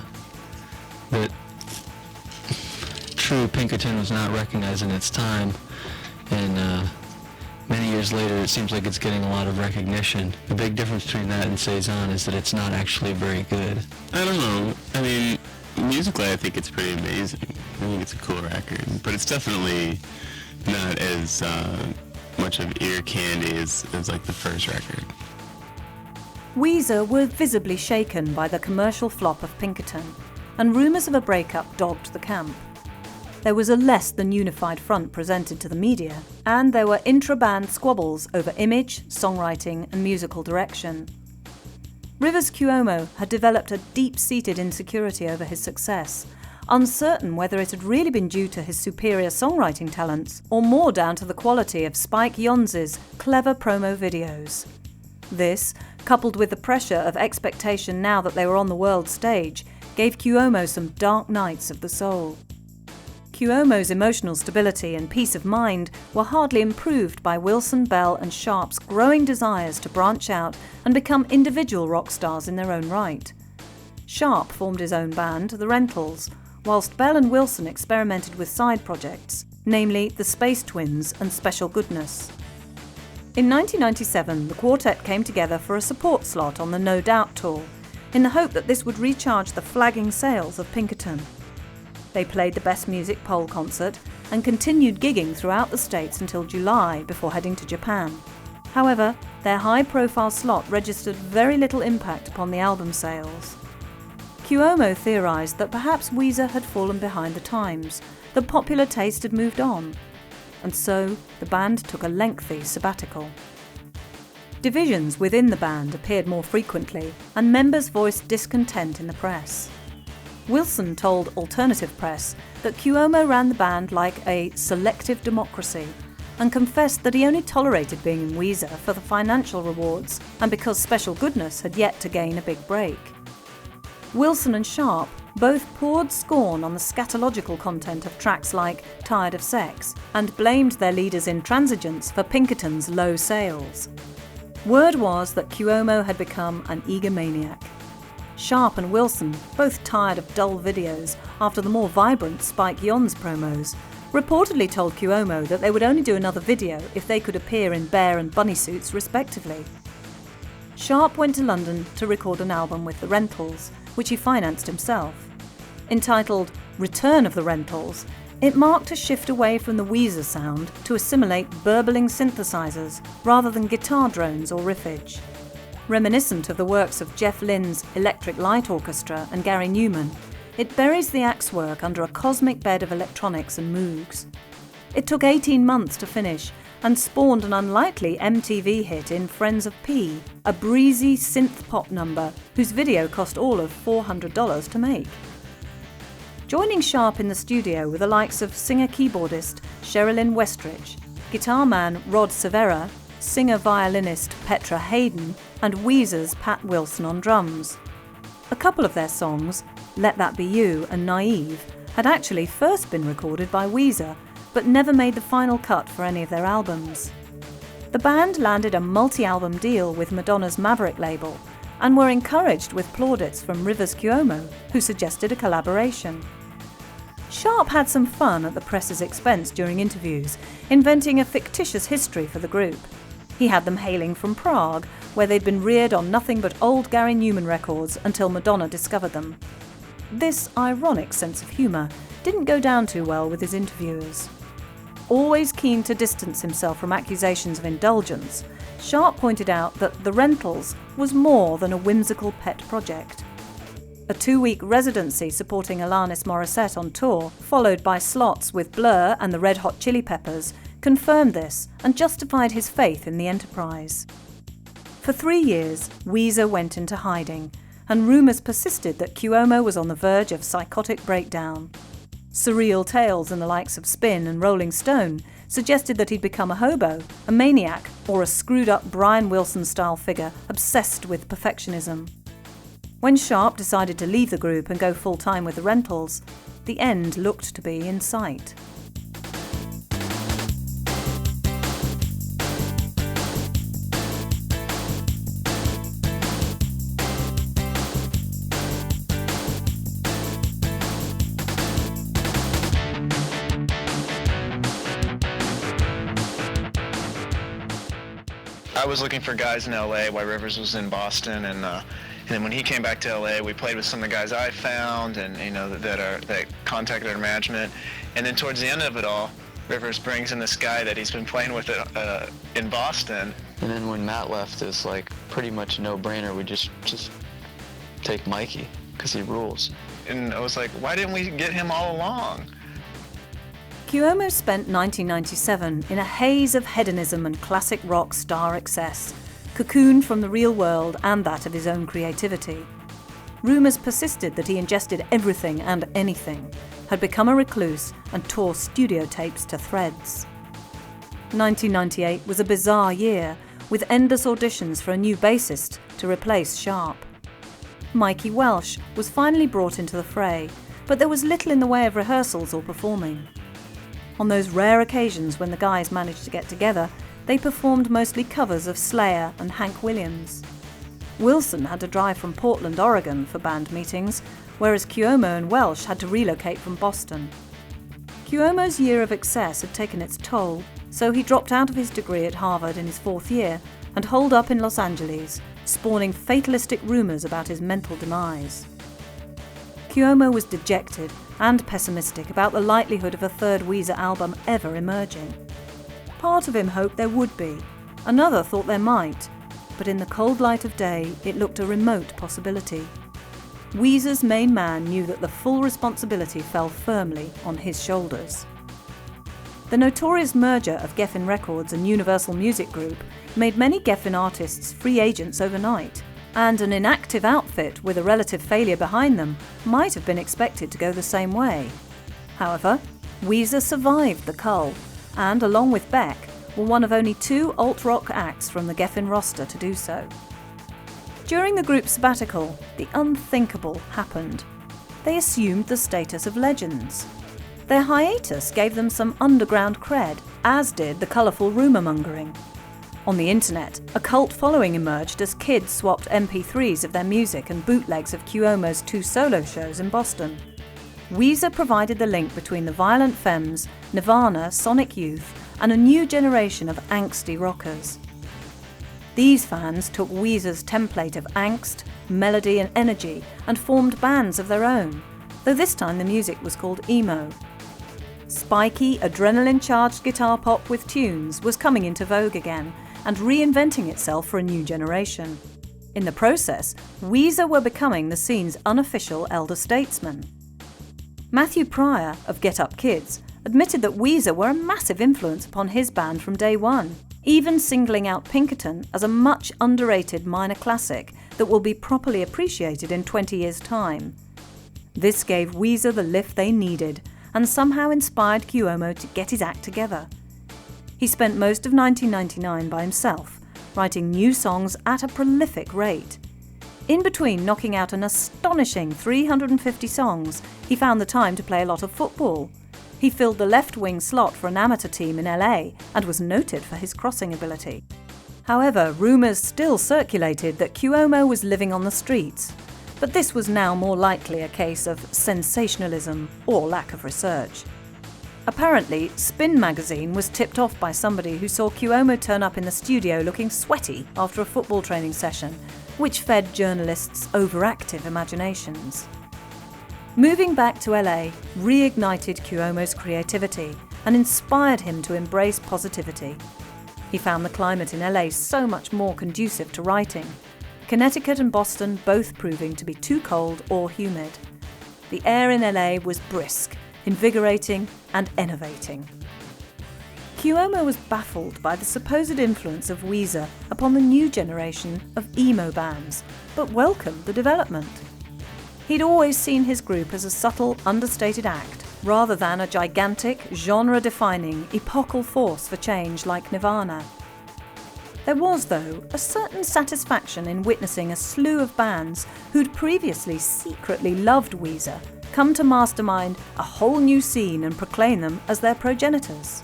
Speaker 2: true Pinkerton was not recognized in its time, and many years later it seems like it's getting a lot of recognition. The big difference between that and Saison is that it's not actually very good.
Speaker 5: I don't know. I mean, musically, I think it's pretty amazing. I think it's a cool record, but it's definitely not as much of ear candy as like the first record.
Speaker 3: Weezer were visibly shaken by the commercial flop of Pinkerton, and rumours of a breakup dogged the camp. There was a less than unified front presented to the media, and there were intra-band squabbles over image, songwriting and musical direction. Rivers Cuomo had developed a deep-seated insecurity over his success, uncertain whether it had really been due to his superior songwriting talents or more down to the quality of Spike Jonze's clever promo videos. This, coupled with the pressure of expectation now that they were on the world stage, gave Cuomo some dark nights of the soul. Cuomo's emotional stability and peace of mind were hardly improved by Wilson, Bell and Sharp's growing desires to branch out and become individual rock stars in their own right. Sharp formed his own band, The Rentals, whilst Bell and Wilson experimented with side projects, namely the Space Twins and Special Goodness. In 1997, the quartet came together for a support slot on the No Doubt tour, in the hope that this would recharge the flagging sales of Pinkerton. They played the Best Music Pole concert and continued gigging throughout the States until July before heading to Japan. However, their high-profile slot registered very little impact upon the album sales. Cuomo theorised that perhaps Weezer had fallen behind the times, that popular taste had moved on, and so the band took a lengthy sabbatical. Divisions within the band appeared more frequently, and members voiced discontent in the press. Wilson told Alternative Press that Cuomo ran the band like a selective democracy and confessed that he only tolerated being in Weezer for the financial rewards and because Special Goodness had yet to gain a big break. Wilson and Sharp both poured scorn on the scatological content of tracks like Tired of Sex and blamed their leaders' intransigence for Pinkerton's low sales. Word was that Cuomo had become an egomaniac. Sharp and Wilson, both tired of dull videos after the more vibrant Spike Jonze promos, reportedly told Cuomo that they would only do another video if they could appear in bear and bunny suits respectively. Sharp went to London to record an album with The Rentals, which he financed himself. Entitled Return of the Rentals, it marked a shift away from the Weezer sound to assimilate burbling synthesizers rather than guitar drones or riffage. Reminiscent of the works of Jeff Lynne's Electric Light Orchestra and Gary Newman, it buries the axe work under a cosmic bed of electronics and moogs. It took 18 months to finish and spawned an unlikely MTV hit in Friends of P, a breezy synth-pop number whose video cost all of $400 to make. Joining Sharp in the studio were the likes of singer-keyboardist Sherilyn Westridge, guitar man Rod Severa, singer-violinist Petra Hayden, and Weezer's Pat Wilson on drums. A couple of their songs, Let That Be You and Naive, had actually first been recorded by Weezer, but never made the final cut for any of their albums. The band landed a multi-album deal with Madonna's Maverick label, and were encouraged with plaudits from Rivers Cuomo, who suggested a collaboration. Sharp had some fun at the press's expense during interviews, inventing a fictitious history for the group. He had them hailing from Prague, where they'd been reared on nothing but old Gary Newman records until Madonna discovered them. This ironic sense of humour didn't go down too well with his interviewers. Always keen to distance himself from accusations of indulgence, Sharp pointed out that The Rentals was more than a whimsical pet project. A 2-week residency supporting Alanis Morissette on tour, followed by slots with Blur and the Red Hot Chili Peppers, confirmed this and justified his faith in the enterprise. For 3 years, Weezer went into hiding, and rumours persisted that Cuomo was on the verge of psychotic breakdown. Surreal tales in the likes of Spin and Rolling Stone suggested that he'd become a hobo, a maniac, or a screwed-up Brian Wilson-style figure obsessed with perfectionism. When Sharp decided to leave the group and go full-time with The Rentals, the end looked to be in sight.
Speaker 6: I was looking for guys in LA while Rivers was in Boston, and then when he came back to LA, we played with some of the guys I found, and that contacted our management. And then towards the end of it all, Rivers brings in this guy that he's been playing with in Boston.
Speaker 2: And then when Matt left, it was like pretty much a no-brainer. We just take Mikey, because he rules.
Speaker 6: And I was like, why didn't we get him all along?
Speaker 3: Cuomo spent 1997 in a haze of hedonism and classic rock star excess, cocooned from the real world and that of his own creativity. Rumours persisted that he ingested everything and anything, had become a recluse and tore studio tapes to threads. 1998 was a bizarre year, with endless auditions for a new bassist to replace Sharp. Mikey Welsh was finally brought into the fray, but there was little in the way of rehearsals or performing. On those rare occasions when the guys managed to get together, they performed mostly covers of Slayer and Hank Williams. Wilson had to drive from Portland, Oregon for band meetings, whereas Cuomo and Welsh had to relocate from Boston. Cuomo's year of excess had taken its toll, so he dropped out of his degree at Harvard in his 4th year and holed up in Los Angeles, spawning fatalistic rumours about his mental demise. Cuomo was dejected and pessimistic about the likelihood of a third Weezer album ever emerging. Part of him hoped there would be, another thought there might, but in the cold light of day it looked a remote possibility. Weezer's main man knew that the full responsibility fell firmly on his shoulders. The notorious merger of Geffen Records and Universal Music Group made many Geffen artists free agents overnight, and an inactive outfit with a relative failure behind them might have been expected to go the same way. However, Weezer survived the cull, and along with Beck, were one of only 2 alt-rock acts from the Geffen roster to do so. During the group's sabbatical, the unthinkable happened. They assumed the status of legends. Their hiatus gave them some underground cred, as did the colourful rumour-mongering. On the internet, a cult following emerged as kids swapped MP3s of their music and bootlegs of Cuomo's 2 solo shows in Boston. Weezer provided the link between the Violent Femmes, Nirvana, Sonic Youth, and a new generation of angsty rockers. These fans took Weezer's template of angst, melody and energy and formed bands of their own, though this time the music was called emo. Spiky, adrenaline-charged guitar pop with tunes was coming into vogue again and reinventing itself for a new generation. In the process, Weezer were becoming the scene's unofficial elder statesmen. Matthew Pryor of Get Up Kids admitted that Weezer were a massive influence upon his band from day one, even singling out Pinkerton as a much underrated minor classic that will be properly appreciated in 20 years' time. This gave Weezer the lift they needed and somehow inspired Cuomo to get his act together. He spent most of 1999 by himself, writing new songs at a prolific rate. In between knocking out an astonishing 350 songs, he found the time to play a lot of football. He filled the left-wing slot for an amateur team in LA and was noted for his crossing ability. However, rumours still circulated that Cuomo was living on the streets, but this was now more likely a case of sensationalism or lack of research. Apparently, Spin magazine was tipped off by somebody who saw Cuomo turn up in the studio looking sweaty after a football training session, which fed journalists' overactive imaginations. Moving back to LA reignited Cuomo's creativity and inspired him to embrace positivity. He found the climate in LA so much more conducive to writing, Connecticut and Boston both proving to be too cold or humid. The air in LA was brisk, invigorating and enervating. Cuomo was baffled by the supposed influence of Weezer upon the new generation of emo bands, but welcomed the development. He'd always seen his group as a subtle, understated act, rather than a gigantic, genre-defining, epochal force for change like Nirvana. There was, though, a certain satisfaction in witnessing a slew of bands who'd previously secretly loved Weezer come to mastermind a whole new scene and proclaim them as their progenitors.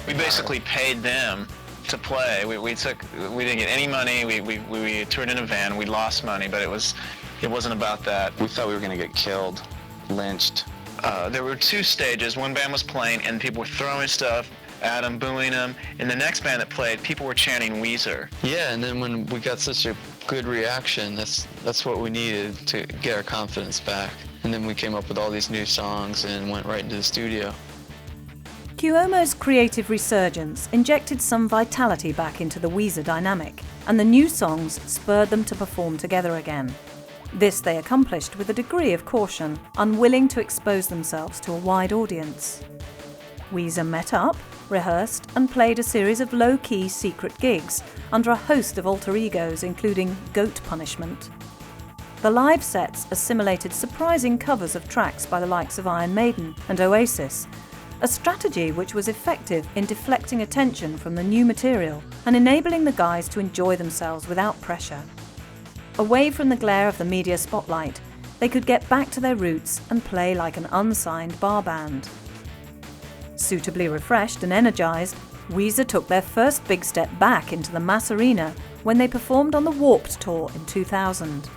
Speaker 6: We basically paid them to play. We didn't get any money. We toured in a van. We lost money, but it wasn't about that.
Speaker 2: We thought we were going to get killed, lynched.
Speaker 6: There were two stages. One band was playing, and people were throwing stuff at them, booing them. And the next band that played, people were chanting Weezer.
Speaker 2: Yeah, and then when we got such a good reaction, that's what we needed to get our confidence back. And then we came up with all these new songs and went right into the studio.
Speaker 3: Cuomo's creative resurgence injected some vitality back into the Weezer dynamic, and the new songs spurred them to perform together again. This they accomplished with a degree of caution, unwilling to expose themselves to a wide audience. Weezer met up, rehearsed, and played a series of low-key secret gigs under a host of alter egos, including Goat Punishment. The live sets assimilated surprising covers of tracks by the likes of Iron Maiden and Oasis, a strategy which was effective in deflecting attention from the new material and enabling the guys to enjoy themselves without pressure. Away from the glare of the media spotlight, they could get back to their roots and play like an unsigned bar band. Suitably refreshed and energised, Weezer took their first big step back into the mass arena when they performed on the Warped Tour in 2000.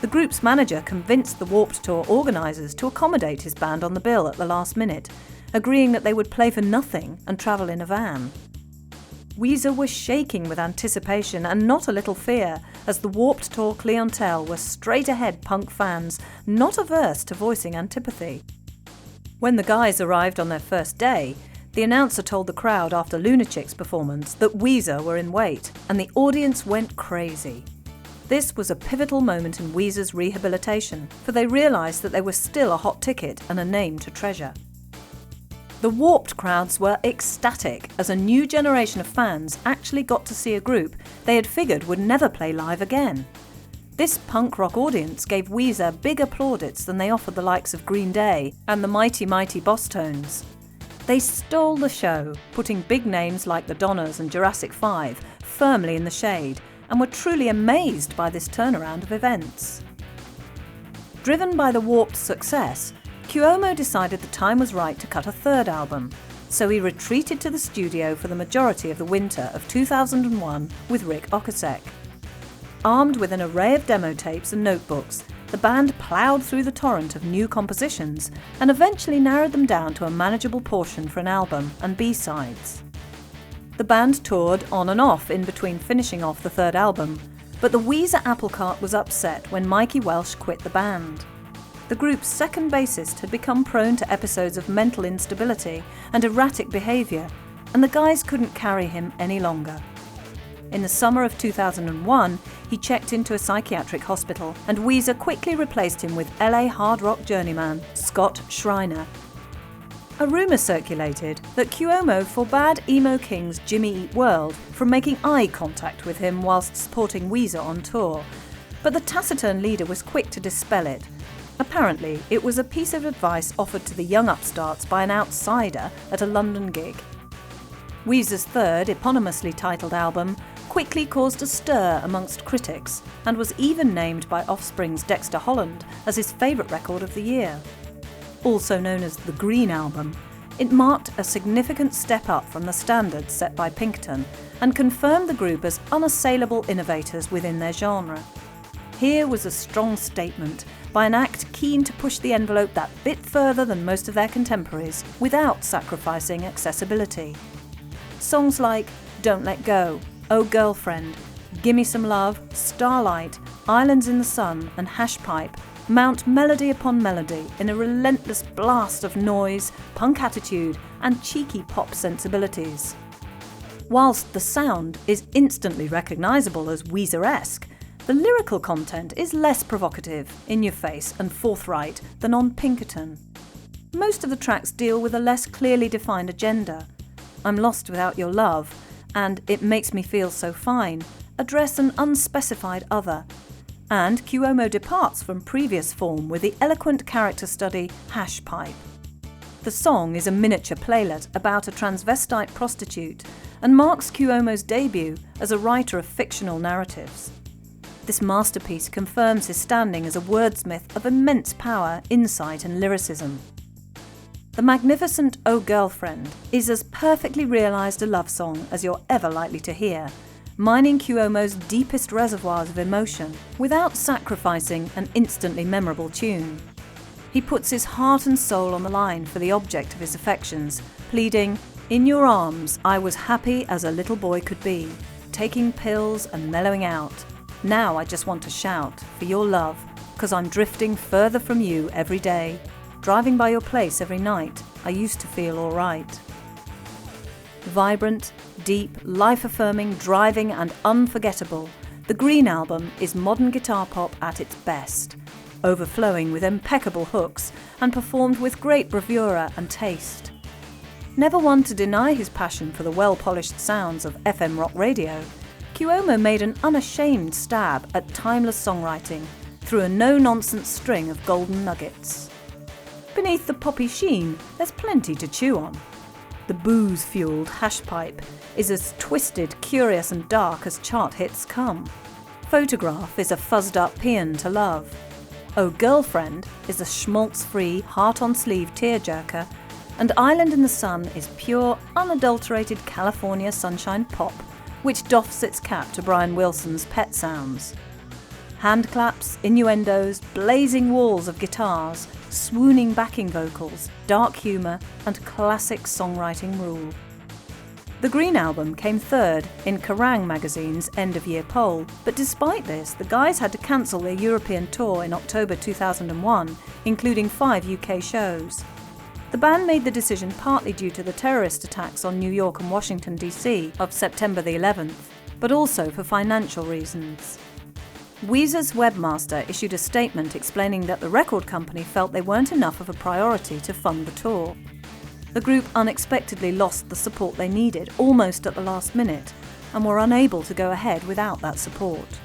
Speaker 3: The group's manager convinced the Warped Tour organisers to accommodate his band on the bill at the last minute, agreeing that they would play for nothing and travel in a van. Weezer was shaking with anticipation and not a little fear, as the Warped Tour clientele were straight-ahead punk fans, not averse to voicing antipathy. When the guys arrived on their first day, the announcer told the crowd after Lunachic's performance that Weezer were in wait, and the audience went crazy. This was a pivotal moment in Weezer's rehabilitation, for they realised that they were still a hot ticket and a name to treasure. The Warped crowds were ecstatic, as a new generation of fans actually got to see a group they had figured would never play live again. This punk rock audience gave Weezer bigger plaudits than they offered the likes of Green Day and the Mighty Mighty Boss Tones. They stole the show, putting big names like the Donners and Jurassic 5 firmly in the shade, and were truly amazed by this turnaround of events. Driven by the Warped success, Cuomo decided the time was right to cut a third album, so he retreated to the studio for the majority of the winter of 2001 with Rick Ocasek. Armed with an array of demo tapes and notebooks, the band ploughed through the torrent of new compositions and eventually narrowed them down to a manageable portion for an album and B-sides. The band toured on and off in between finishing off the third album, but the Weezer apple cart was upset when Mikey Welsh quit the band. The group's second bassist had become prone to episodes of mental instability and erratic behaviour, and the guys couldn't carry him any longer. In the summer of 2001, he checked into a psychiatric hospital, and Weezer quickly replaced him with LA hard rock journeyman Scott Schreiner. A rumour circulated that Cuomo forbade Emo King's Jimmy Eat World from making eye contact with him whilst supporting Weezer on tour, but the taciturn leader was quick to dispel it. Apparently, it was a piece of advice offered to the young upstarts by an outsider at a London gig. Weezer's third, eponymously titled album quickly caused a stir amongst critics and was even named by Offspring's Dexter Holland as his favourite record of the year. Also known as the Green Album, it marked a significant step up from the standards set by Pinkerton and confirmed the group as unassailable innovators within their genre. Here was a strong statement by an act keen to push the envelope that bit further than most of their contemporaries without sacrificing accessibility. Songs like Don't Let Go, Oh Girlfriend, Gimme Some Love, Starlight, Islands in the Sun and Hash Pipe mount melody upon melody in a relentless blast of noise, punk attitude and cheeky pop sensibilities. Whilst the sound is instantly recognisable as Weezer-esque, the lyrical content is less provocative, in-your-face and forthright than on Pinkerton. Most of the tracks deal with a less clearly defined agenda. I'm Lost Without Your Love and It Makes Me Feel So Fine address an unspecified other, and Cuomo departs from previous form with the eloquent character study Hash Pipe. The song is a miniature playlet about a transvestite prostitute and marks Cuomo's debut as a writer of fictional narratives. This masterpiece confirms his standing as a wordsmith of immense power, insight and lyricism. The magnificent Oh Girlfriend is as perfectly realised a love song as you're ever likely to hear, mining Cuomo's deepest reservoirs of emotion without sacrificing an instantly memorable tune. He puts his heart and soul on the line for the object of his affections, pleading, "In your arms I was happy as a little boy could be, taking pills and mellowing out. Now I just want to shout for your love, 'cause I'm drifting further from you every day. Driving by your place every night, I used to feel all right." Vibrant, deep, life-affirming, driving and unforgettable, the Green Album is modern guitar pop at its best, overflowing with impeccable hooks and performed with great bravura and taste. Never one to deny his passion for the well-polished sounds of FM rock radio, Cuomo made an unashamed stab at timeless songwriting through a no-nonsense string of golden nuggets. Beneath the poppy sheen, there's plenty to chew on. The booze-fueled hashpipe is as twisted, curious and dark as chart hits come. Photograph is a fuzzed-up paean to love. Oh Girlfriend is a schmaltz-free, heart-on-sleeve tearjerker, and Island in the Sun is pure, unadulterated California sunshine pop, which doffs its cap to Brian Wilson's Pet Sounds. Hand claps, innuendos, blazing walls of guitars, swooning backing vocals, dark humour and classic songwriting rule. The Green Album came third in Kerrang! Magazine's end-of-year poll, but despite this, the guys had to cancel their European tour in October 2001, including 5 UK shows. The band made the decision partly due to the terrorist attacks on New York and Washington DC of September the 11th, but also for financial reasons. Weezer's webmaster issued a statement explaining that the record company felt they weren't enough of a priority to fund the tour. The group unexpectedly lost the support they needed almost at the last minute and were unable to go ahead without that support.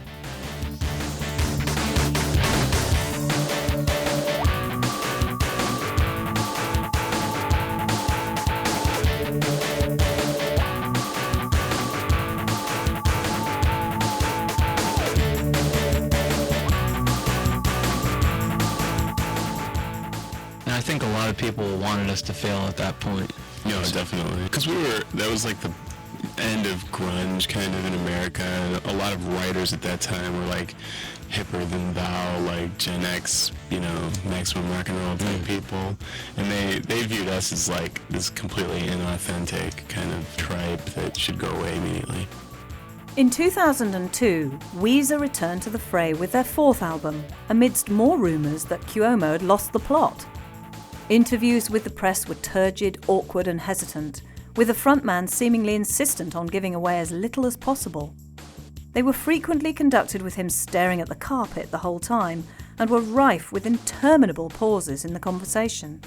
Speaker 2: I think a lot of people wanted us to fail at that point.
Speaker 5: No, definitely. Because that was like the end of grunge kind of in America. And a lot of writers at that time were like hipper than thou, like Gen X, maximum rock and roll type people. And they viewed us as like this completely inauthentic kind of tribe that should go away immediately.
Speaker 3: In 2002, Weezer returned to the fray with their 4th album, amidst more rumours that Cuomo had lost the plot. Interviews with the press were turgid, awkward and hesitant, with the frontman seemingly insistent on giving away as little as possible. They were frequently conducted with him staring at the carpet the whole time and were rife with interminable pauses in the conversation.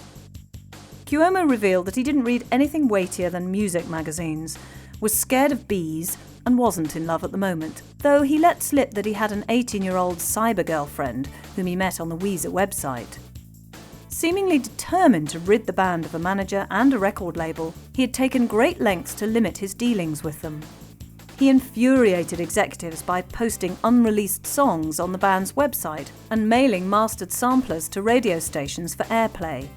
Speaker 3: Cuomo revealed that he didn't read anything weightier than music magazines, was scared of bees and wasn't in love at the moment, though he let slip that he had an 18-year-old cyber girlfriend whom he met on the Weezer website. Seemingly determined to rid the band of a manager and a record label, he had taken great lengths to limit his dealings with them. He infuriated executives by posting unreleased songs on the band's website and mailing mastered samplers to radio stations for airplay.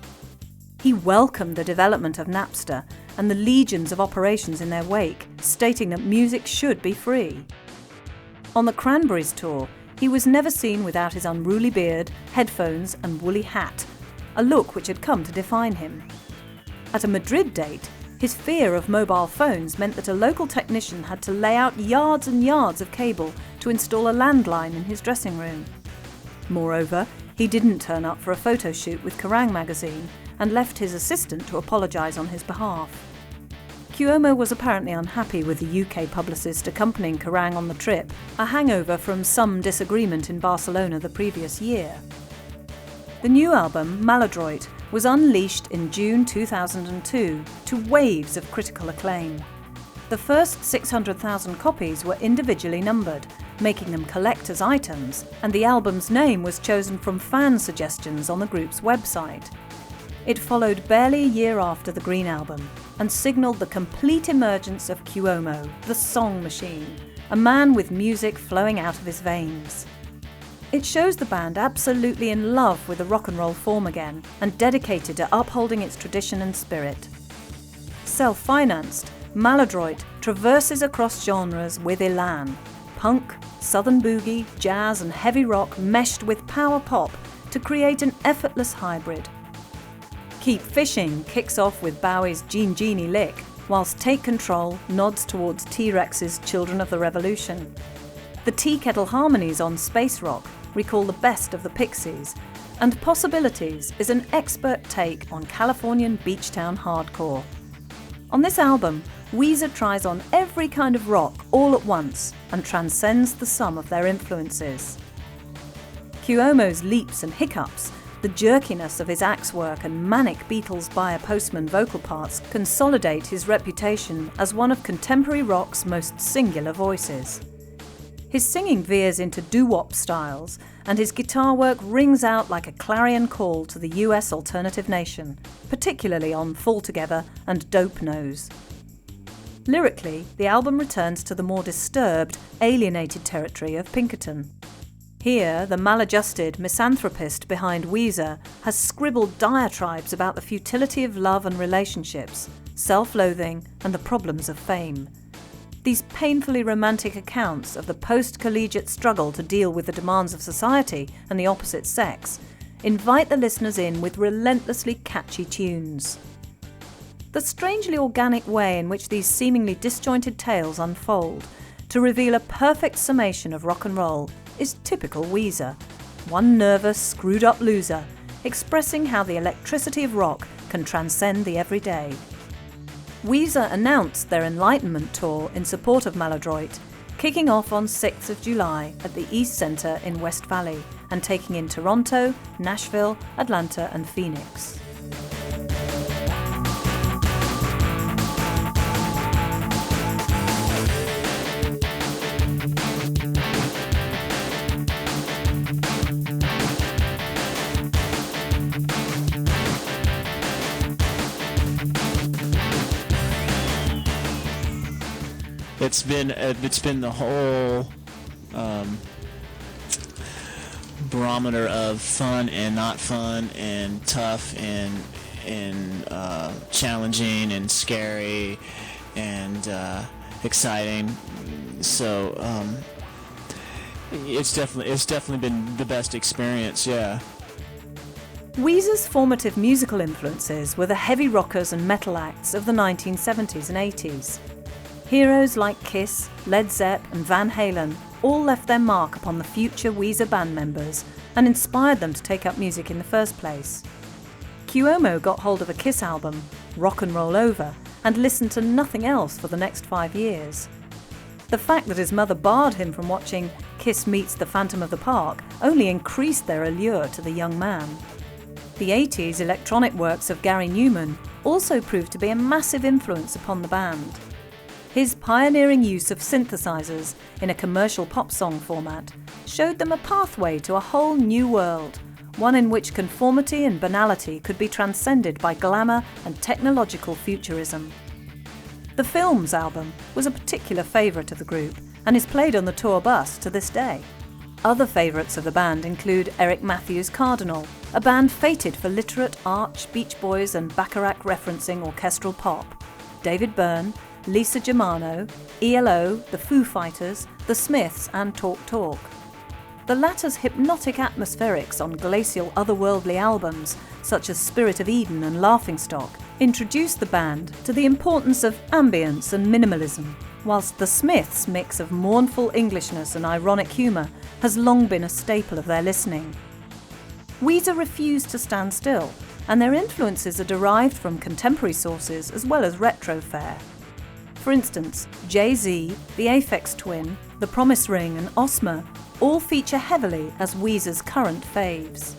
Speaker 3: He welcomed the development of Napster and the legions of operations in their wake, stating that music should be free. On the Cranberries tour, he was never seen without his unruly beard, headphones and woolly hat, a look which had come to define him. At a Madrid date, his fear of mobile phones meant that a local technician had to lay out yards and yards of cable to install a landline in his dressing room. Moreover, he didn't turn up for a photo shoot with Kerrang! Magazine and left his assistant to apologise on his behalf. Cuomo was apparently unhappy with the UK publicist accompanying Kerrang! On the trip, a hangover from some disagreement in Barcelona the previous year. The new album, Maladroit, was unleashed in June 2002 to waves of critical acclaim. The first 600,000 copies were individually numbered, making them collector's items, and the album's name was chosen from fan suggestions on the group's website. It followed barely a year after the Green Album and signalled the complete emergence of Cuomo, the song machine, a man with music flowing out of his veins. It shows the band absolutely in love with the rock and roll form again and dedicated to upholding its tradition and spirit. Self-financed, Maladroit traverses across genres with elan: punk, southern boogie, jazz and heavy rock meshed with power pop to create an effortless hybrid. Keep Fishing kicks off with Bowie's Gene Genie lick, whilst Take Control nods towards T-Rex's Children of the Revolution. The Tea Kettle harmonies on Space Rock recall the best of the Pixies, and Possibilities is an expert take on Californian beach town hardcore. On this album, Weezer tries on every kind of rock all at once and transcends the sum of their influences. Cuomo's leaps and hiccups, the jerkiness of his axe work and manic Beatles buyer postman vocal parts consolidate his reputation as one of contemporary rock's most singular voices. His singing veers into doo-wop styles, and his guitar work rings out like a clarion call to the US alternative nation, particularly on Fall Together and Dope Nose. Lyrically, the album returns to the more disturbed, alienated territory of Pinkerton. Here, the maladjusted misanthropist behind Weezer has scribbled diatribes about the futility of love and relationships, self-loathing, and the problems of fame. These painfully romantic accounts of the post-collegiate struggle to deal with the demands of society and the opposite sex invite the listeners in with relentlessly catchy tunes. The strangely organic way in which these seemingly disjointed tales unfold to reveal a perfect summation of rock and roll is typical Weezer, one nervous, screwed-up loser, expressing how the electricity of rock can transcend the everyday. Weezer announced their Enlightenment tour in support of Maladroit, kicking off on 6th of July at the East Centre in West Valley and taking in Toronto, Nashville, Atlanta and Phoenix.
Speaker 7: It's been the whole barometer of fun and not fun and tough and challenging and scary and exciting. So it's definitely been the best experience. Yeah.
Speaker 3: Weezer's formative musical influences were the heavy rockers and metal acts of the 1970s and 80s. Heroes like Kiss, Led Zepp and Van Halen all left their mark upon the future Weezer band members and inspired them to take up music in the first place. Cuomo got hold of a Kiss album, Rock and Roll Over, and listened to nothing else for the next 5 years. The fact that his mother barred him from watching Kiss Meets the Phantom of the Park only increased their allure to the young man. The 80s electronic works of Gary Newman also proved to be a massive influence upon the band. His pioneering use of synthesizers in a commercial pop song format showed them a pathway to a whole new world, one in which conformity and banality could be transcended by glamour and technological futurism. The Films album was a particular favourite of the group and is played on the tour bus to this day. Other favourites of the band include Eric Matthews' Cardinal, a band fated for literate Arch, Beach Boys and Bacharach referencing orchestral pop, David Byrne, Lisa Germano, ELO, the Foo Fighters, the Smiths and Talk Talk. The latter's hypnotic atmospherics on glacial otherworldly albums, such as Spirit of Eden and Laughingstock, introduced the band to the importance of ambience and minimalism, whilst the Smiths' mix of mournful Englishness and ironic humour has long been a staple of their listening. Weezer refused to stand still, and their influences are derived from contemporary sources as well as retro fare. For instance, Jay-Z, the Aphex Twin, The Promise Ring and Ozma all feature heavily as Weezer's current faves.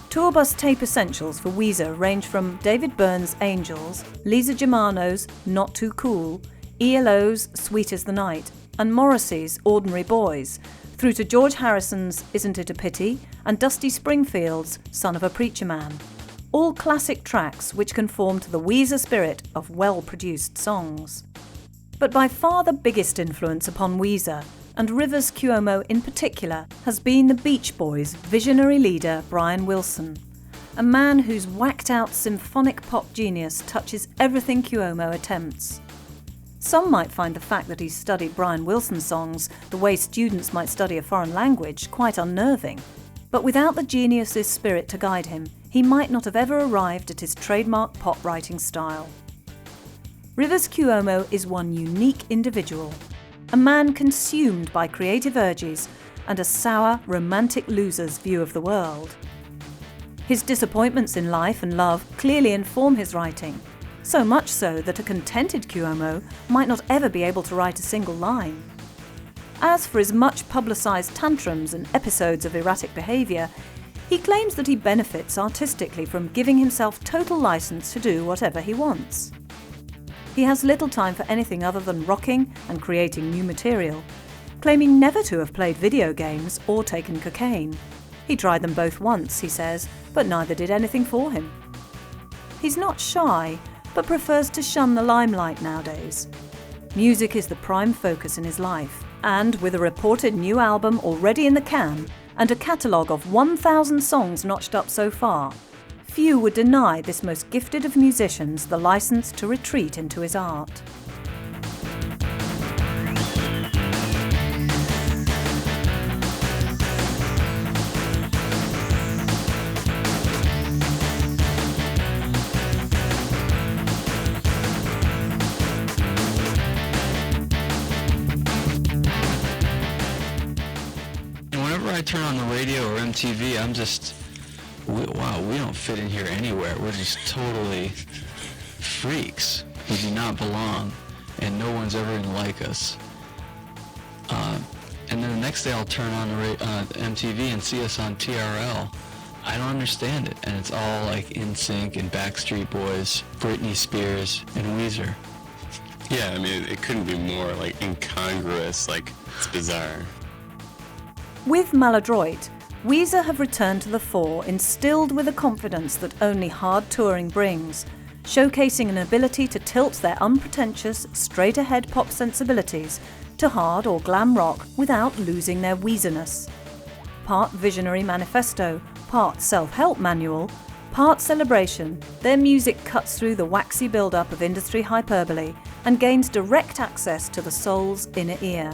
Speaker 3: Tour bus tape essentials for Weezer range from David Byrne's Angels, Lisa Germano's Not Too Cool, ELO's Sweet as the Night, and Morrissey's Ordinary Boys, through to George Harrison's Isn't It a Pity and Dusty Springfield's Son of a Preacher Man. All classic tracks which conform to the Weezer spirit of well-produced songs. But by far the biggest influence upon Weezer, and Rivers Cuomo in particular has been the Beach Boys' visionary leader Brian Wilson, a man whose whacked-out symphonic pop genius touches everything Cuomo attempts. Some might find the fact that he's studied Brian Wilson songs the way students might study a foreign language quite unnerving, but without the genius's spirit to guide him, he might not have ever arrived at his trademark pop writing style. Rivers Cuomo is one unique individual, a man consumed by creative urges and a sour, romantic loser's view of the world. His disappointments in life and love clearly inform his writing, so much so that a contented Cuomo might not ever be able to write a single line. As for his much publicised tantrums and episodes of erratic behaviour, he claims that he benefits artistically from giving himself total licence to do whatever he wants. He has little time for anything other than rocking and creating new material, claiming never to have played video games or taken cocaine. He tried them both once, he says, but neither did anything for him. He's not shy, but prefers to shun the limelight nowadays. Music is the prime focus in his life, and with a reported new album already in the can and a catalogue of 1,000 songs notched up so far, few would deny this most gifted of musicians the license to retreat into his art.
Speaker 2: Whenever I turn on the radio or MTV, I'm just, wow, we don't fit in here anywhere. We're just totally freaks who do not belong, and no one's ever gonna like us. And then the next day I'll turn on the MTV and see us on TRL. I don't understand it, and it's all like NSYNC and Backstreet Boys, Britney Spears, and Weezer.
Speaker 5: Yeah, I mean, it couldn't be more like incongruous, like it's bizarre.
Speaker 3: With Maladroit, Weezer have returned to the fore, instilled with a confidence that only hard touring brings, showcasing an ability to tilt their unpretentious, straight-ahead pop sensibilities to hard or glam rock without losing their Weezerness. Part visionary manifesto, part self-help manual, part celebration, their music cuts through the waxy build-up of industry hyperbole and gains direct access to the soul's inner ear.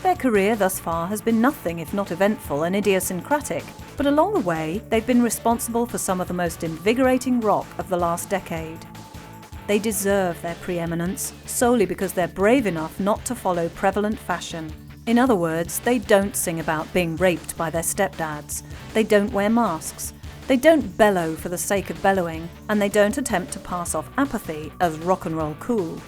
Speaker 3: Their career thus far has been nothing if not eventful and idiosyncratic, but along the way they've been responsible for some of the most invigorating rock of the last decade. They deserve their preeminence solely because they're brave enough not to follow prevalent fashion. In other words, they don't sing about being raped by their stepdads, they don't wear masks, they don't bellow for the sake of bellowing, and they don't attempt to pass off apathy as rock and roll cool.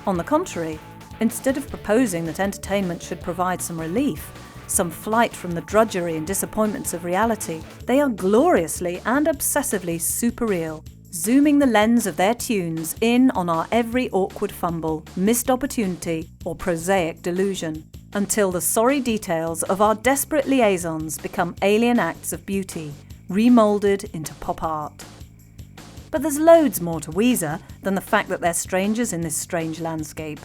Speaker 3: On the contrary, instead of proposing that entertainment should provide some relief, some flight from the drudgery and disappointments of reality, they are gloriously and obsessively super real, zooming the lens of their tunes in on our every awkward fumble, missed opportunity, or prosaic delusion, until the sorry details of our desperate liaisons become alien acts of beauty, remoulded into pop art. But there's loads more to Weezer than the fact that they're strangers in this strange landscape.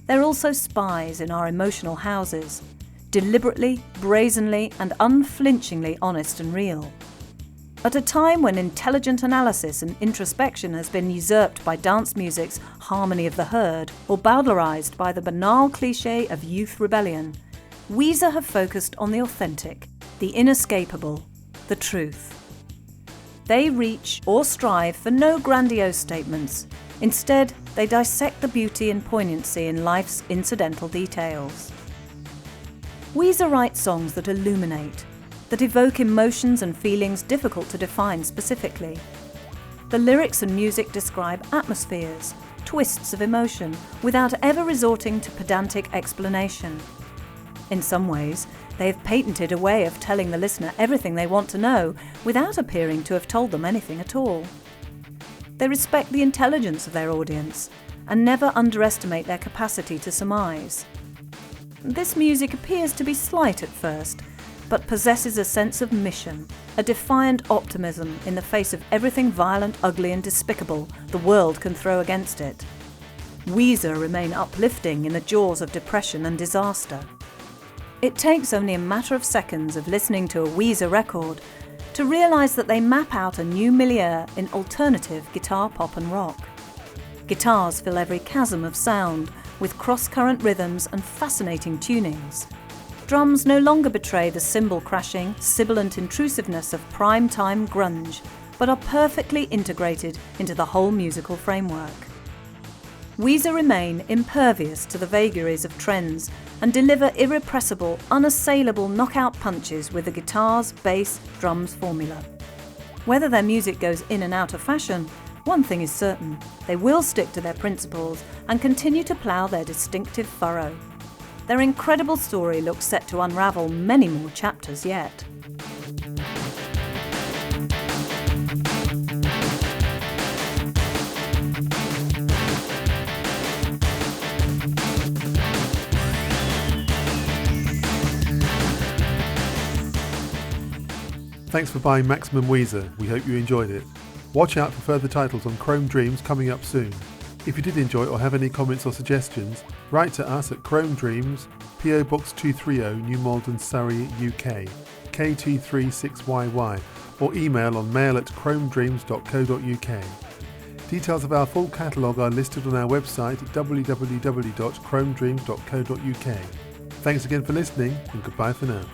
Speaker 3: They're also spies in our emotional houses, deliberately, brazenly, and unflinchingly honest and real. At a time when intelligent analysis and introspection has been usurped by dance music's harmony of the herd, or bowdlerized by the banal cliché of youth rebellion, Weezer have focused on the authentic, the inescapable, the truth. They reach or strive for no grandiose statements. Instead, they dissect the beauty and poignancy in life's incidental details. Weezer writes songs that illuminate, that evoke emotions and feelings difficult to define specifically. The lyrics and music describe atmospheres, twists of emotion, without ever resorting to pedantic explanation. In some ways, they have patented a way of telling the listener everything they want to know without appearing to have told them anything at all. They respect the intelligence of their audience and never underestimate their capacity to surmise. This music appears to be slight at first, but possesses a sense of mission, a defiant optimism in the face of everything violent, ugly and despicable the world can throw against it. Weezer remain uplifting in the jaws of depression and disaster. It takes only a matter of seconds of listening to a Weezer record to realise that they map out a new milieu in alternative guitar, pop and rock. Guitars fill every chasm of sound with cross-current rhythms and fascinating tunings. Drums no longer betray the cymbal crashing, sibilant intrusiveness of prime-time grunge, but are perfectly integrated into the whole musical framework. Weezer remain impervious to the vagaries of trends and deliver irrepressible, unassailable knockout punches with the guitars, bass, drums formula. Whether their music goes in and out of fashion, one thing is certain: they will stick to their principles and continue to plough their distinctive furrow. Their incredible story looks set to unravel many more chapters yet.
Speaker 1: Thanks for buying Maximum Weezer. We hope you enjoyed it. Watch out for further titles on Chrome Dreams coming up soon. If you did enjoy it or have any comments or suggestions, write to us at Chrome Dreams, PO Box 230, New Malden, Surrey, UK, K236YY, or email on mail@chromedreams.co.uk. Details of our full catalogue are listed on our website at www.chromedreams.co.uk. Thanks again for listening, and goodbye for now.